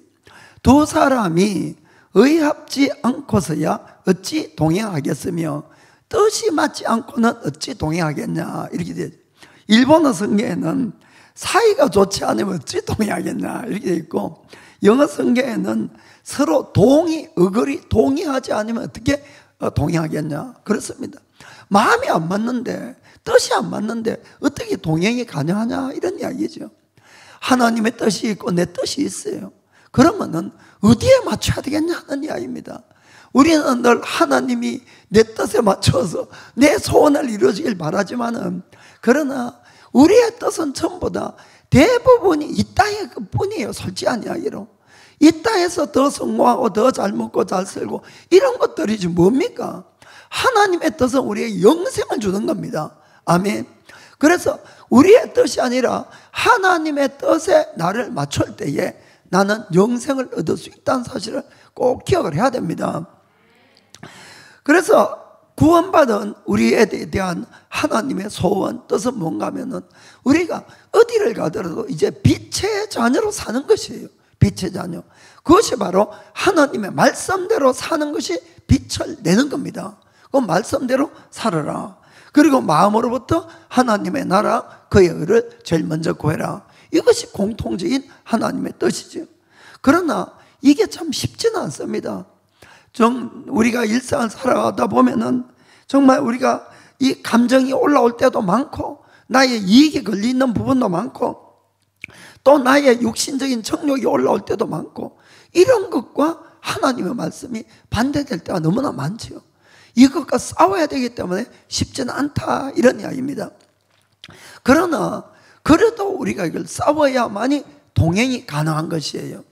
두 사람이 의합지 않고서야 어찌 동행하겠으며 뜻이 맞지 않고는 어찌 동행하겠냐 이렇게 되어 있어요. 일본어 성경에는 사이가 좋지 않으면 어찌 동의하겠냐 이렇게 되어 있고, 영어 성경에는 서로 어글이 동의하지 않으면 어떻게 동의하겠냐 그렇습니다. 마음이 안 맞는데, 뜻이 안 맞는데 어떻게 동행이 가능하냐 이런 이야기죠. 하나님의 뜻이 있고 내 뜻이 있어요. 그러면은 어디에 맞춰야 되겠냐 하는 이야기입니다. 우리는 늘 하나님이 내 뜻에 맞춰서 내 소원을 이루어지길 바라지만은, 그러나 우리의 뜻은 전부 다 대부분이 이 땅의 그 뿐이에요. 솔직한 이야기로 이 땅에서 더 성공하고 더 잘 먹고 잘 살고 이런 것들이지 뭡니까? 하나님의 뜻은 우리에게 영생을 주는 겁니다. 아멘. 그래서 우리의 뜻이 아니라 하나님의 뜻에 나를 맞출 때에 나는 영생을 얻을 수 있다는 사실을 꼭 기억을 해야 됩니다. 그래서 구원받은 우리에 대한 하나님의 소원, 뜻은 뭔가 하면은 우리가 어디를 가더라도 이제 빛의 자녀로 사는 것이에요. 빛의 자녀. 그것이 바로 하나님의 말씀대로 사는 것이 빛을 내는 겁니다. 그 말씀대로 살아라. 그리고 마음으로부터 하나님의 나라, 그의 의를 제일 먼저 구해라. 이것이 공통적인 하나님의 뜻이죠. 그러나 이게 참 쉽지는 않습니다. 우리가 일상을 살아가다 보면은 정말 우리가 이 감정이 올라올 때도 많고, 나의 이익이 걸리는 부분도 많고, 또 나의 육신적인 정욕이 올라올 때도 많고, 이런 것과 하나님의 말씀이 반대될 때가 너무나 많지요. 이것과 싸워야 되기 때문에 쉽지는 않다 이런 이야기입니다. 그러나 그래도 우리가 이걸 싸워야만이 동행이 가능한 것이에요.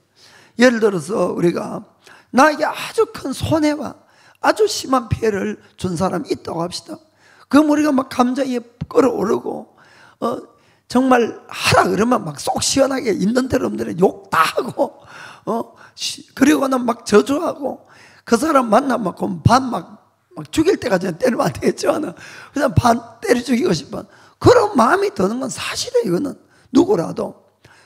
예를 들어서 우리가 나에게 아주 큰 손해와 아주 심한 피해를 준 사람이 있다고 합시다. 그럼 우리가 막 감정이 끌어오르고 정말 하라 그러면 막 속 시원하게 있는 대로 없는 대로 욕 다 하고 그리고는 막 저주하고, 그 사람 만나면 반 막 죽일 때까지 때리면 안 되겠죠. 그냥 반 때려 죽이고 싶어. 그런 마음이 드는 건 사실이에요. 이거는 누구라도.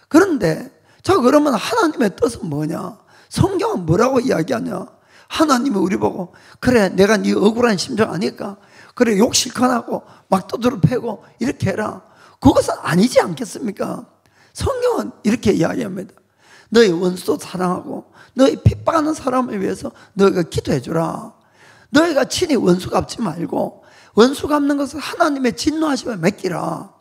그런데 자, 그러면 하나님의 뜻은 뭐냐? 성경은 뭐라고 이야기하냐? 하나님이 우리 보고 그래, 내가 네 억울한 심정 아니까 그래, 욕 실컷 하고 막 두드러 패고 이렇게 해라. 그것은 아니지 않겠습니까? 성경은 이렇게 이야기합니다. 너희 원수도 사랑하고 너희 핍박하는 사람을 위해서 너희가 기도해 주라. 너희가 친히 원수 갚지 말고, 원수 갚는 것은 하나님의 진노하심에 맡기라.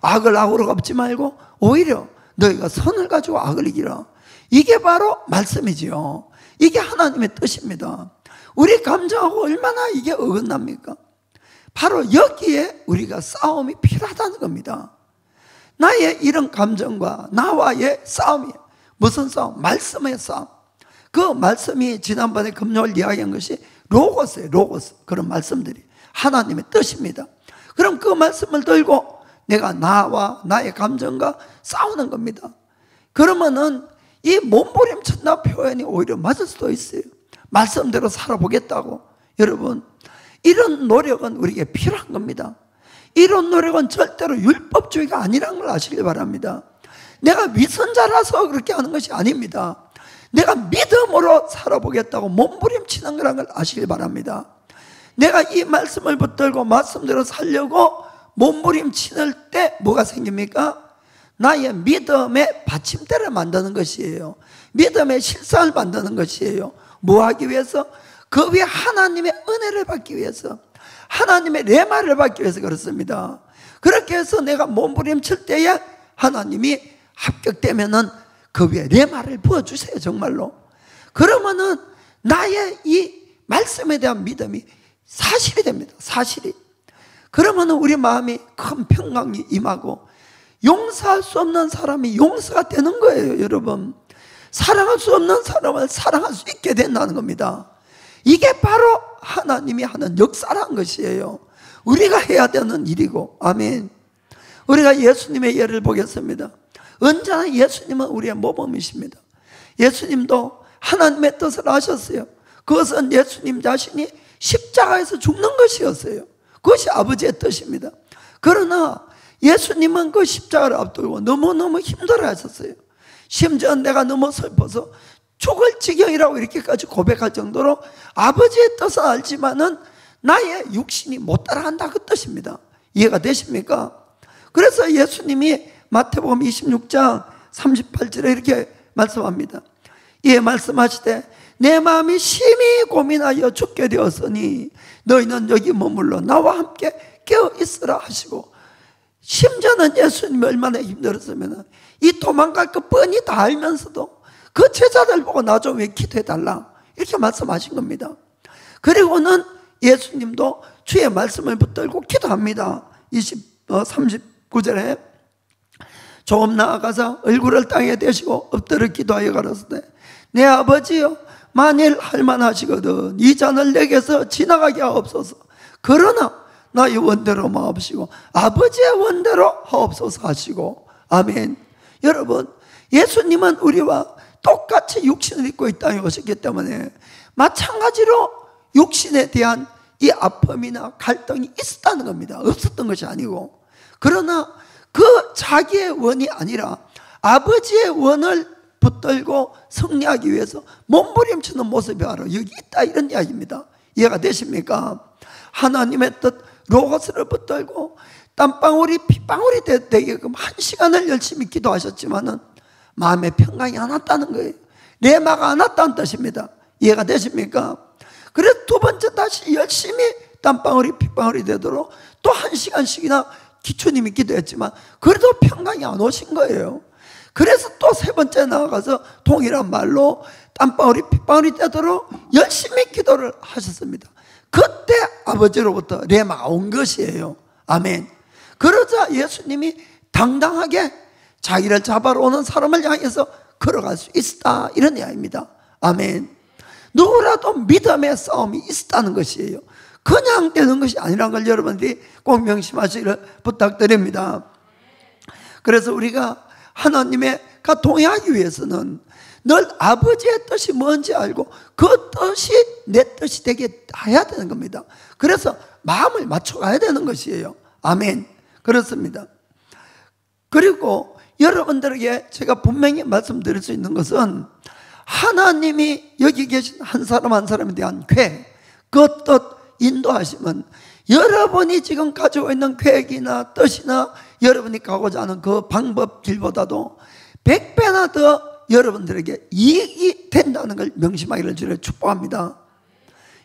악을 악으로 갚지 말고 오히려 너희가 선을 가지고 악을 이기라. 이게 바로 말씀이지요. 이게 하나님의 뜻입니다. 우리 감정하고 얼마나 이게 어긋납니까? 바로 여기에 우리가 싸움이 필요하다는 겁니다. 나의 이런 감정과 나와의 싸움이 무슨 싸움? 말씀의 싸움. 그 말씀이 지난번에 금요일 이야기한 것이 로고스예요. 로고스. 그런 말씀들이 하나님의 뜻입니다. 그럼 그 말씀을 들고 내가 나와 나의 감정과 싸우는 겁니다. 그러면은 이 몸부림친다 표현이 오히려 맞을 수도 있어요. 말씀대로 살아보겠다고. 여러분, 이런 노력은 우리에게 필요한 겁니다. 이런 노력은 절대로 율법주의가 아니라는 걸 아시길 바랍니다. 내가 위선자라서 그렇게 하는 것이 아닙니다. 내가 믿음으로 살아보겠다고 몸부림치는 거라는 걸 아시길 바랍니다. 내가 이 말씀을 붙들고 말씀대로 살려고 몸부림칠 때 뭐가 생깁니까? 나의 믿음의 받침대를 만드는 것이에요. 믿음의 실상을 만드는 것이에요. 뭐 하기 위해서? 그 위에 하나님의 은혜를 받기 위해서, 하나님의 레마를 받기 위해서 그렇습니다. 그렇게 해서 내가 몸부림칠 때에 하나님이 합격되면은 그 위에 레마를 부어주세요. 정말로. 그러면은 나의 이 말씀에 대한 믿음이 사실이 됩니다. 사실이. 그러면은 우리 마음이 큰 평강이 임하고 용서할 수 없는 사람이 용서가 되는 거예요. 여러분, 사랑할 수 없는 사람을 사랑할 수 있게 된다는 겁니다. 이게 바로 하나님이 하는 역사라는 것이에요. 우리가 해야 되는 일이고. 아멘. 우리가 예수님의 예를 보겠습니다. 언제나 예수님은 우리의 모범이십니다. 예수님도 하나님의 뜻을 아셨어요. 그것은 예수님 자신이 십자가에서 죽는 것이었어요. 그것이 아버지의 뜻입니다. 그러나 예수님은 그 십자가를 앞두고 너무너무 힘들어 하셨어요. 심지어 내가 너무 슬퍼서 죽을 지경이라고 이렇게까지 고백할 정도로 아버지의 뜻은 알지만은 나의 육신이 못 따라간다, 그 뜻입니다. 이해가 되십니까? 그래서 예수님이 마태복음 26장 38절에 이렇게 말씀합니다. 이에 말씀하시되 내 마음이 심히 고민하여 죽게 되었으니 너희는 여기 머물러 나와 함께 깨어 있으라 하시고, 심지어는 예수님이 얼마나 힘들었으면 이 도망갈 거 뻔히 다 알면서도 그 제자들 보고 나 좀 왜 기도해달라 이렇게 말씀하신 겁니다. 그리고는 예수님도 주의 말씀을 붙들고 기도합니다. 39절에 조금 나아가서 얼굴을 땅에 대시고 엎드려 기도하여 가로되 내 아버지여, 만일 할만하시거든 이 잔을 내게서 지나가게 하옵소서. 그러나 나의 원대로 마옵시고 아버지의 원대로 하옵소서 하시고. 아멘. 여러분, 예수님은 우리와 똑같이 육신을 입고 이 땅에 오셨기 때문에 마찬가지로 육신에 대한 이 아픔이나 갈등이 있었다는 겁니다. 없었던 것이 아니고. 그러나 그 자기의 원이 아니라 아버지의 원을 붙들고 승리하기 위해서 몸부림치는 모습이 바로 여기 있다, 이런 이야기입니다. 이해가 되십니까? 하나님의 뜻 로고스를 붙들고 땀방울이 핏방울이 되게끔 1시간을 열심히 기도하셨지만은 마음에 평강이 안 왔다는 거예요. 레마가 안 왔다는 뜻입니다. 이해가 되십니까? 그래서 두 번째 다시 열심히 땀방울이 핏방울이 되도록 또 1시간씩이나 기초님이 기도했지만 그래도 평강이 안 오신 거예요. 그래서 또 세 번째 나아가서 동일한 말로 땀방울이 핏방울이 되도록 열심히 기도를 하셨습니다. 그때 아버지로부터 레마가 온 것이에요. 아멘. 그러자 예수님이 당당하게 자기를 잡아러 오는 사람을 향해서 걸어갈 수 있다, 이런 이야기입니다. 아멘. 누구라도 믿음의 싸움이 있다는 것이에요. 그냥 되는 것이 아니라는 걸 여러분들이 꼭 명심하시기를 부탁드립니다. 그래서 우리가 하나님과 동행하기 위해서는 늘 아버지의 뜻이 뭔지 알고 그 뜻이 내 뜻이 되게 해야 되는 겁니다. 그래서 마음을 맞춰가야 되는 것이에요. 아멘. 그렇습니다. 그리고 여러분들에게 제가 분명히 말씀드릴 수 있는 것은 하나님이 여기 계신 한 사람 한 사람에 대한 계획, 그 뜻 인도하시면 여러분이 지금 가지고 있는 계획이나 뜻이나 여러분이 가고자 하는 그 방법 길보다도 100배나 더 여러분들에게 이익이 된다는 걸 명심하기를 주를 축복합니다.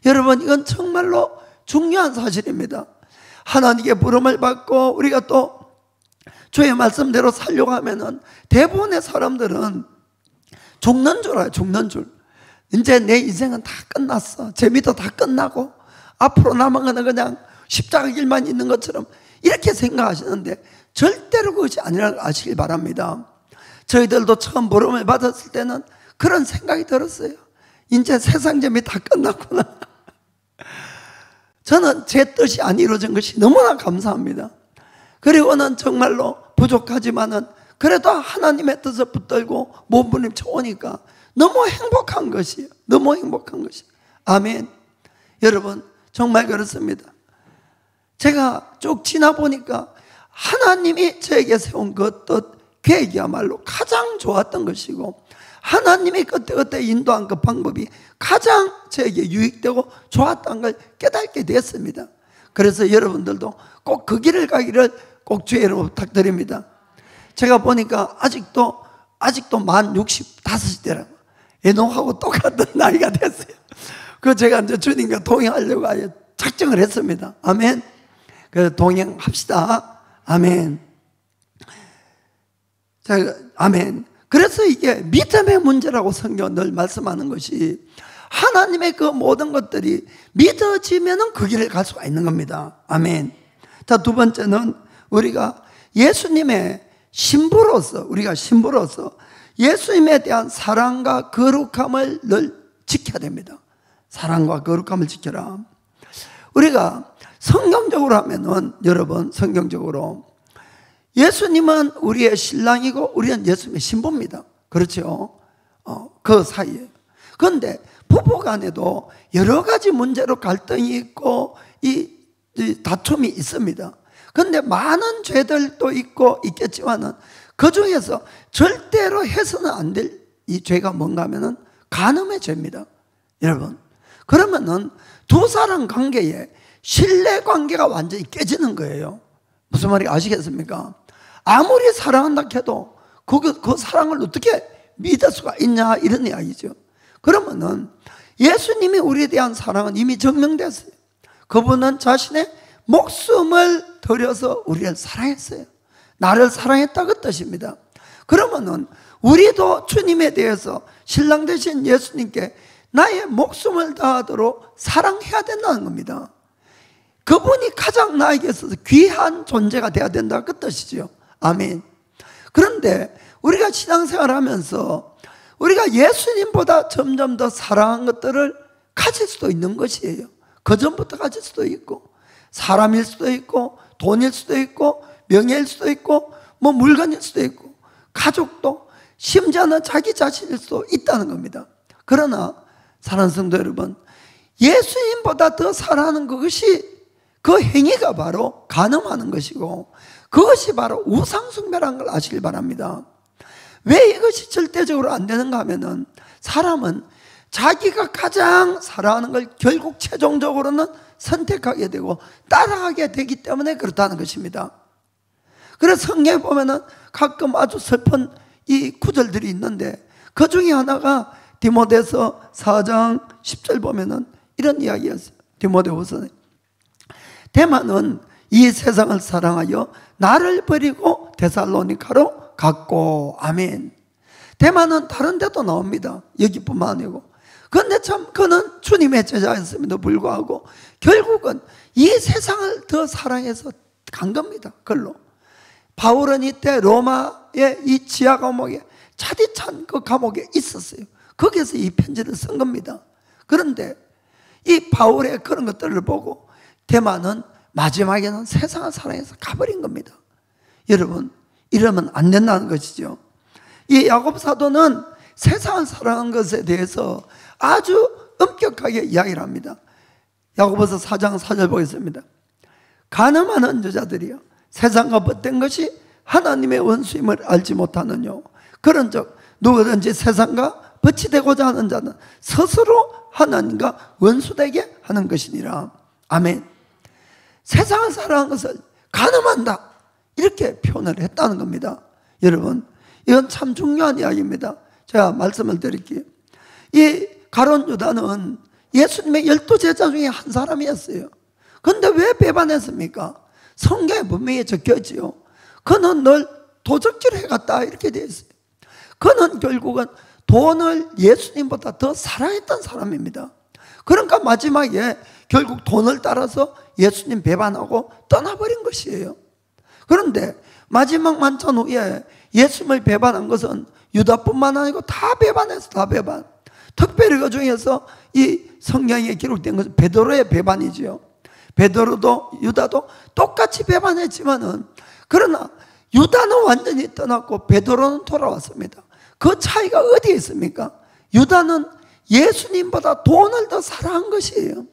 여러분, 이건 정말로 중요한 사실입니다. 하나님께 부름을 받고 우리가 또 주의 말씀대로 살려고 하면은 대부분의 사람들은 죽는 줄 알아요. 죽는 줄. 이제 내 인생은 다 끝났어. 재미도 다 끝나고 앞으로 남은 거는 그냥 십자가 길만 있는 것처럼 이렇게 생각하시는데 절대로 그것이 아니라는 걸 아시길 바랍니다. 저희들도 처음 부름을 받았을 때는 그런 생각이 들었어요. 이제 세상 재미 다 끝났구나. 저는 제 뜻이 안 이루어진 것이 너무나 감사합니다. 그리고는 정말로 부족하지만은 그래도 하나님의 뜻을 붙들고 몸부림쳐 오니까 너무 행복한 것이에요. 너무 행복한 것이에요. 아멘. 여러분, 정말 그렇습니다. 제가 쭉 지나보니까 하나님이 저에게 세운 그 뜻, 계획이야말로 가장 좋았던 것이고 하나님이 그때그때 인도한 그 방법이 가장 저에게 유익되고 좋았다는 걸 깨닫게 됐습니다. 그래서 여러분들도 꼭 그 길을 가기를 꼭 주의 이름으로 부탁드립니다. 제가 보니까 아직도 만 65대라고. 에녹하고 똑같은 나이가 됐어요. 제가 이제 주님과 동행하려고 아예 작정을 했습니다. 아멘. 그래서 동행합시다. 아멘. 자, 아멘. 그래서 이게 믿음의 문제라고 성경은 늘 말씀하는 것이, 하나님의 그 모든 것들이 믿어지면은 그 길을 갈 수가 있는 겁니다. 아멘. 자, 두 번째는 우리가 예수님의 신부로서, 예수님에 대한 사랑과 거룩함을 늘 지켜야 됩니다. 사랑과 거룩함을 지켜라. 우리가 성경적으로 하면은, 여러분, 성경적으로 예수님은 우리의 신랑이고 우리는 예수님의 신부입니다. 그렇죠? 그 사이에. 그런데 부부 간에도 여러 가지 문제로 갈등이 있고 이 다툼이 있습니다. 그런데 많은 죄들도 있겠지만은 그 중에서 절대로 해서는 안 될 이 죄가 뭔가 하면은 간음의 죄입니다. 여러분, 그러면은 두 사람 관계에 신뢰 관계가 완전히 깨지는 거예요. 무슨 말인지 아시겠습니까? 아무리 사랑한다 해도 그 사랑을 어떻게 믿을 수가 있냐, 이런 이야기죠. 그러면은 예수님이 우리에 대한 사랑은 이미 증명됐어요. 그분은 자신의 목숨을 들여서 우리를 사랑했어요. 나를 사랑했다, 그 뜻입니다. 그러면은 우리도 주님에 대해서 신랑 되신 예수님께 나의 목숨을 다하도록 사랑해야 된다는 겁니다. 그분이 가장 나에게 있어서 귀한 존재가 되어야 된다, 그 뜻이죠. 아멘. 그런데 우리가 신앙생활을 하면서 우리가 예수님보다 점점 더 사랑한 것들을 가질 수도 있는 것이에요. 그 전부터 가질 수도 있고, 사람일 수도 있고, 돈일 수도 있고, 명예일 수도 있고, 뭐 물건일 수도 있고, 가족도, 심지어는 자기 자신일 수도 있다는 겁니다. 그러나 사랑하는 성도 여러분, 예수님보다 더 사랑하는 그것이, 그 행위가 바로 간음하는 것이고, 그것이 바로 우상숭배라는 걸 아시길 바랍니다. 왜 이것이 절대적으로 안 되는가 하면은, 사람은 자기가 가장 사랑하는 걸 결국 최종적으로는 선택하게 되고 따라가게 되기 때문에 그렇다는 것입니다. 그래서 성경에 보면은 가끔 아주 슬픈 이 구절들이 있는데, 그 중에 하나가 디모데서 4장 10절 보면은 이런 이야기였어요. 디모데후서에 데마는 이 세상을 사랑하여 나를 버리고 데살로니가로 갔고. 아멘. 데마는 다른 데도 나옵니다. 여기뿐만 아니고. 그런데 참 그는 주님의 제자였음에도 불구하고 결국은 이 세상을 더 사랑해서 간 겁니다. 그걸로. 바울은 이때 로마의 이 지하 감옥에, 차디찬 그 감옥에 있었어요. 거기에서 이 편지를 쓴 겁니다. 그런데 이 바울의 그런 것들을 보고 데마는 마지막에는 세상을 사랑해서 가버린 겁니다. 여러분, 이러면 안 된다는 것이죠. 이 야곱 사도는 세상을 사랑한 것에 대해서 아주 엄격하게 이야기를 합니다. 야고보서 4장 4절 보겠습니다. 간음하는 여자들이여, 세상과 벗된 것이 하나님의 원수임을 알지 못하느뇨. 그런즉 누구든지 세상과 벗이 되고자 하는 자는 스스로 하나님과 원수되게 하는 것이니라. 아멘. 세상을 사랑한 것을 간음한다, 이렇게 표현을 했다는 겁니다. 여러분, 이건 참 중요한 이야기입니다. 제가 말씀을 드릴게요. 이 가룟 유다는 예수님의 12제자 중에 한 사람이었어요. 그런데 왜 배반했습니까? 성경에 분명히 적혀있지요. 그는 늘 도적질을 해갔다, 이렇게 되어 있어요. 그는 결국은 돈을 예수님보다 더 사랑했던 사람입니다. 그러니까 마지막에 결국 돈을 따라서 예수님 배반하고 떠나버린 것이에요. 그런데 마지막 만찬 후에 예수님을 배반한 것은 유다뿐만 아니고 다 배반했어. 다 배반. 특별히 그 중에서 이 성경에 기록된 것은 베드로의 배반이지요. 베드로도 유다도 똑같이 배반했지만은, 그러나 유다는 완전히 떠났고 베드로는 돌아왔습니다. 그 차이가 어디에 있습니까? 유다는 예수님보다 돈을 더 사랑한 것이에요.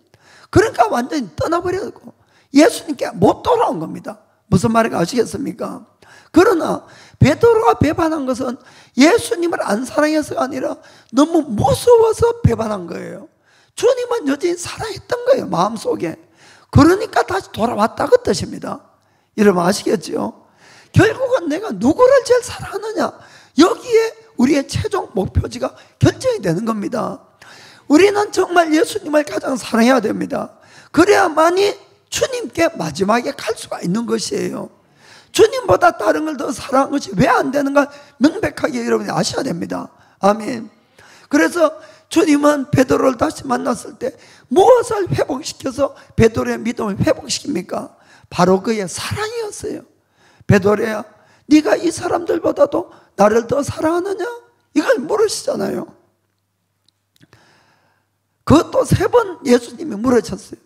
그러니까 완전히 떠나버렸고 예수님께 못 돌아온 겁니다. 무슨 말인지 아시겠습니까? 그러나 베드로가 배반한 것은 예수님을 안 사랑해서가 아니라 너무 무서워서 배반한 거예요. 주님은 여전히 사랑했던 거예요, 마음속에. 그러니까 다시 돌아왔다, 그 뜻입니다. 여러분 아시겠죠? 결국은 내가 누구를 제일 사랑하느냐, 여기에 우리의 최종 목표지가 결정이 되는 겁니다. 우리는 정말 예수님을 가장 사랑해야 됩니다. 그래야만이 주님께 마지막에 갈 수가 있는 것이에요. 주님보다 다른 걸 더 사랑하는 것이 왜 안 되는가 명백하게 여러분이 아셔야 됩니다. 아멘. 그래서 주님은 베드로를 다시 만났을 때 무엇을 회복시켜서 베드로의 믿음을 회복시킵니까? 바로 그의 사랑이었어요. 베드로야, 네가 이 사람들보다도 나를 더 사랑하느냐? 이걸 물으시잖아요. 그것도 3번 예수님이 물으셨어요.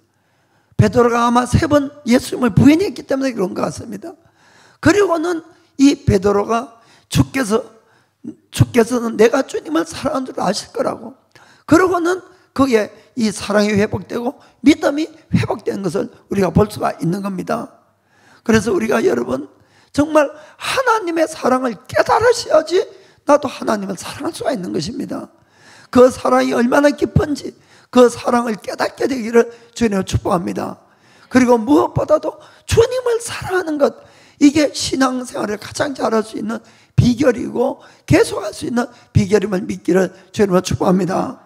베드로가 아마 3번 예수님을 부인했기 때문에 그런 것 같습니다. 그리고는 이 베드로가 주께서는 내가 주님을 사랑하는 줄 아실 거라고. 그러고는 그게 이 사랑이 회복되고 믿음이 회복되는 것을 우리가 볼 수가 있는 겁니다. 그래서 우리가 여러분 정말 하나님의 사랑을 깨달으셔야지 나도 하나님을 사랑할 수가 있는 것입니다. 그 사랑이 얼마나 깊은지 그 사랑을 깨닫게 되기를 주님을 축복합니다. 그리고 무엇보다도 주님을 사랑하는 것, 이게 신앙생활을 가장 잘할 수 있는 비결이고 계속할 수 있는 비결임을 믿기를 주님을 축복합니다.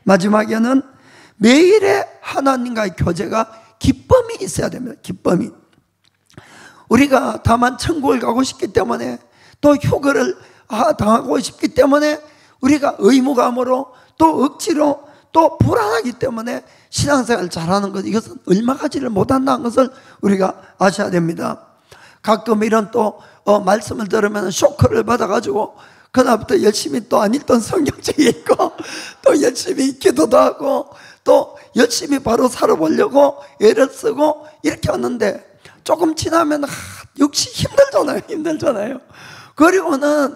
마지막에는 매일의 하나님과의 교제가 기쁨이 있어야 됩니다. 기쁨이. 우리가 다만 천국을 가고 싶기 때문에 또 휴거를 당하고 싶기 때문에 우리가 의무감으로 또 억지로 또 불안하기 때문에 신앙생활을 잘하는 것, 이것은 얼마 가지를 못한다는 것을 우리가 아셔야 됩니다. 가끔 이런 또 말씀을 들으면 쇼크를 받아가지고 그날부터 열심히 또 안 읽던 성경책이 있고 또 열심히 기도도 하고 또 열심히 바로 살아보려고 애를 쓰고 이렇게 하는데 조금 지나면 역시 힘들잖아요. 그리고는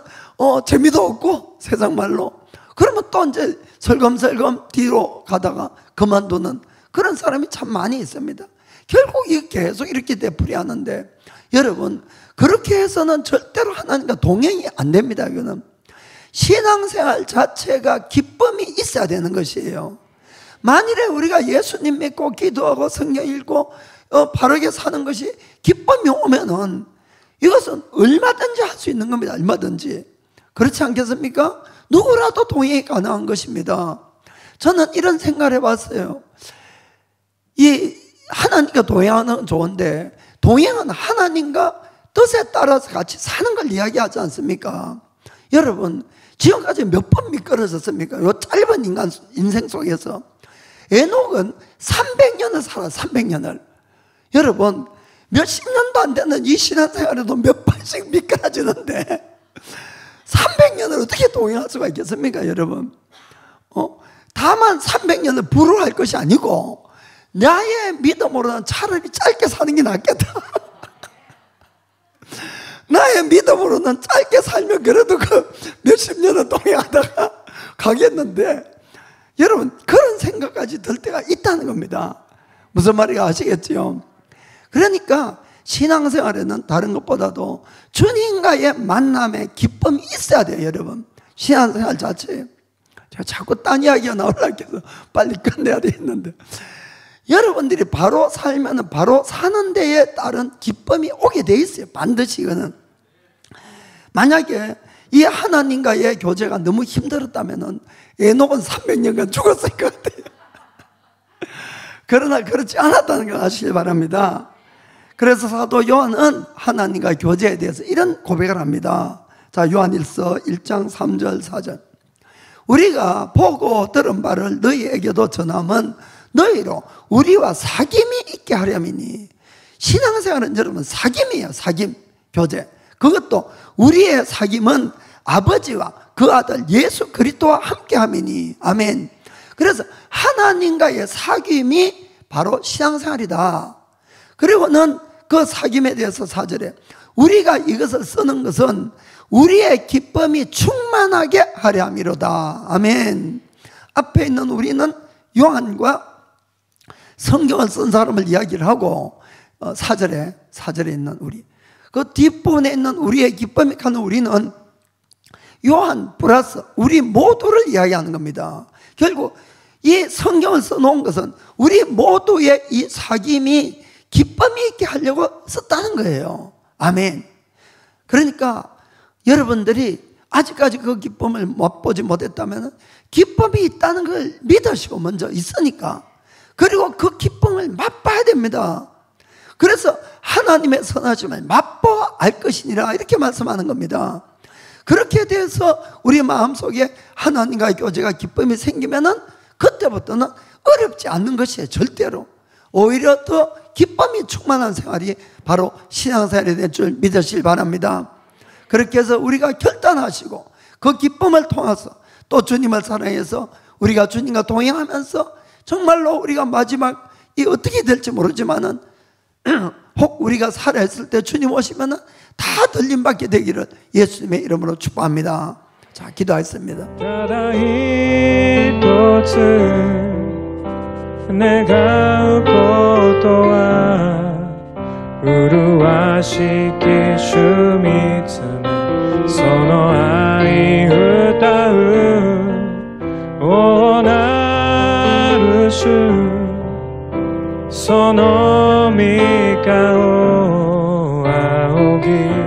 재미도 없고 세상 말로. 그러면 또 이제 설검설검 뒤로 가다가 그만두는 그런 사람이 참 많이 있습니다. 결국 이게 계속 이렇게 되풀이하는데 여러분, 그렇게 해서는 절대로 하나님과 동행이 안 됩니다. 이거는 신앙생활 자체가 기쁨이 있어야 되는 것이에요. 만일에 우리가 예수님 믿고 기도하고 성경 읽고 바르게 사는 것이 기쁨이 오면은 이것은 얼마든지 할 수 있는 겁니다. 얼마든지. 그렇지 않겠습니까? 누구라도 동행이 가능한 것입니다. 저는 이런 생각을 해봤어요. 이 하나님과 동행하는 건 좋은데 동행은 하나님과 뜻에 따라서 같이 사는 걸 이야기하지 않습니까? 여러분, 지금까지 몇 번 미끄러졌습니까? 이 짧은 인생 속에서. 에녹은 300년을 살아, 300년을. 여러분, 몇십 년도 안 되는 이 신앙생활에도 몇 번씩 미끄러지는데 300년을 어떻게 동행할 수가 있겠습니까, 여러분? 다만 300년을 부러워할 것이 아니고 나의 믿음으로는 차라리 짧게 사는 게 낫겠다. 나의 믿음으로는 짧게 살면 그래도 그 몇십 년을 동행하다가 가겠는데 여러분, 그런 생각까지 들 때가 있다는 겁니다. 무슨 말인지 아시겠죠? 그러니까 신앙생활에는 다른 것보다도 주님과의 만남의 기쁨이 있어야 돼요, 여러분. 신앙생활 자체에. 제가 자꾸 딴 이야기가 나오려고 해서 빨리 끝내야 되겠는데 여러분들이 바로 살면 바로 사는 데에 따른 기쁨이 오게 돼 있어요. 반드시 이거는. 만약에 이 하나님과의 교제가 너무 힘들었다면 에녹은 300년간 죽었을 것 같아요. 그러나 그렇지 않았다는 걸 아시길 바랍니다. 그래서 사도 요한은 하나님과 교제에 대해서 이런 고백을 합니다. 자, 요한일서 1장 3절 4절. 우리가 보고 들은 바를 너희에게도 전함은 너희로 우리와 사귐이 있게 하려니니. 신앙생활은 여러분 사귐이에요. 사귐, 교제. 그것도 우리의 사귐은 아버지와 그 아들 예수 그리스도와 함께함이니. 아멘. 그래서 하나님과의 사귐이 바로 신앙생활이다. 그리고는 그 사귐에 대해서 4절에 우리가 이것을 쓰는 것은 우리의 기쁨이 충만하게 하려 함이로다. 아멘. 앞에 있는 우리는 요한과 성경을 쓴 사람을 이야기를 하고 4절에 있는 우리, 그 뒷부분에 있는 우리의 기쁨이 가는 우리는 요한 플러스 우리 모두를 이야기하는 겁니다. 결국 이 성경을 써놓은 것은 우리 모두의 이 사귐이 기쁨이 있게 하려고 썼다는 거예요. 아멘. 그러니까 여러분들이 아직까지 그 기쁨을 맛보지 못했다면 기쁨이 있다는 걸 믿으시고 먼저 있으니까, 그리고 그 기쁨을 맛봐야 됩니다. 그래서 하나님의 선하심을 맛보아 알 것이니라 이렇게 말씀하는 겁니다. 그렇게 돼서 우리 마음속에 하나님과의 교제가 기쁨이 생기면은 그때부터는 어렵지 않는 것이에요. 절대로. 오히려 더 기쁨이 충만한 생활이 바로 신앙생활이 될 줄 믿으시길 바랍니다. 그렇게 해서 우리가 결단하시고 그 기쁨을 통해서 또 주님을 사랑해서 우리가 주님과 동행하면서 정말로 우리가 마지막이 어떻게 될지 모르지만은 혹 우리가 살아있을 때 주님 오시면은 다 들림받게 되기를 예수님의 이름으로 축복합니다. 자, 기도하겠습니다. ただ一つ願うことは麗しき主見つめその愛歌うおなる主その御顔仰ぎ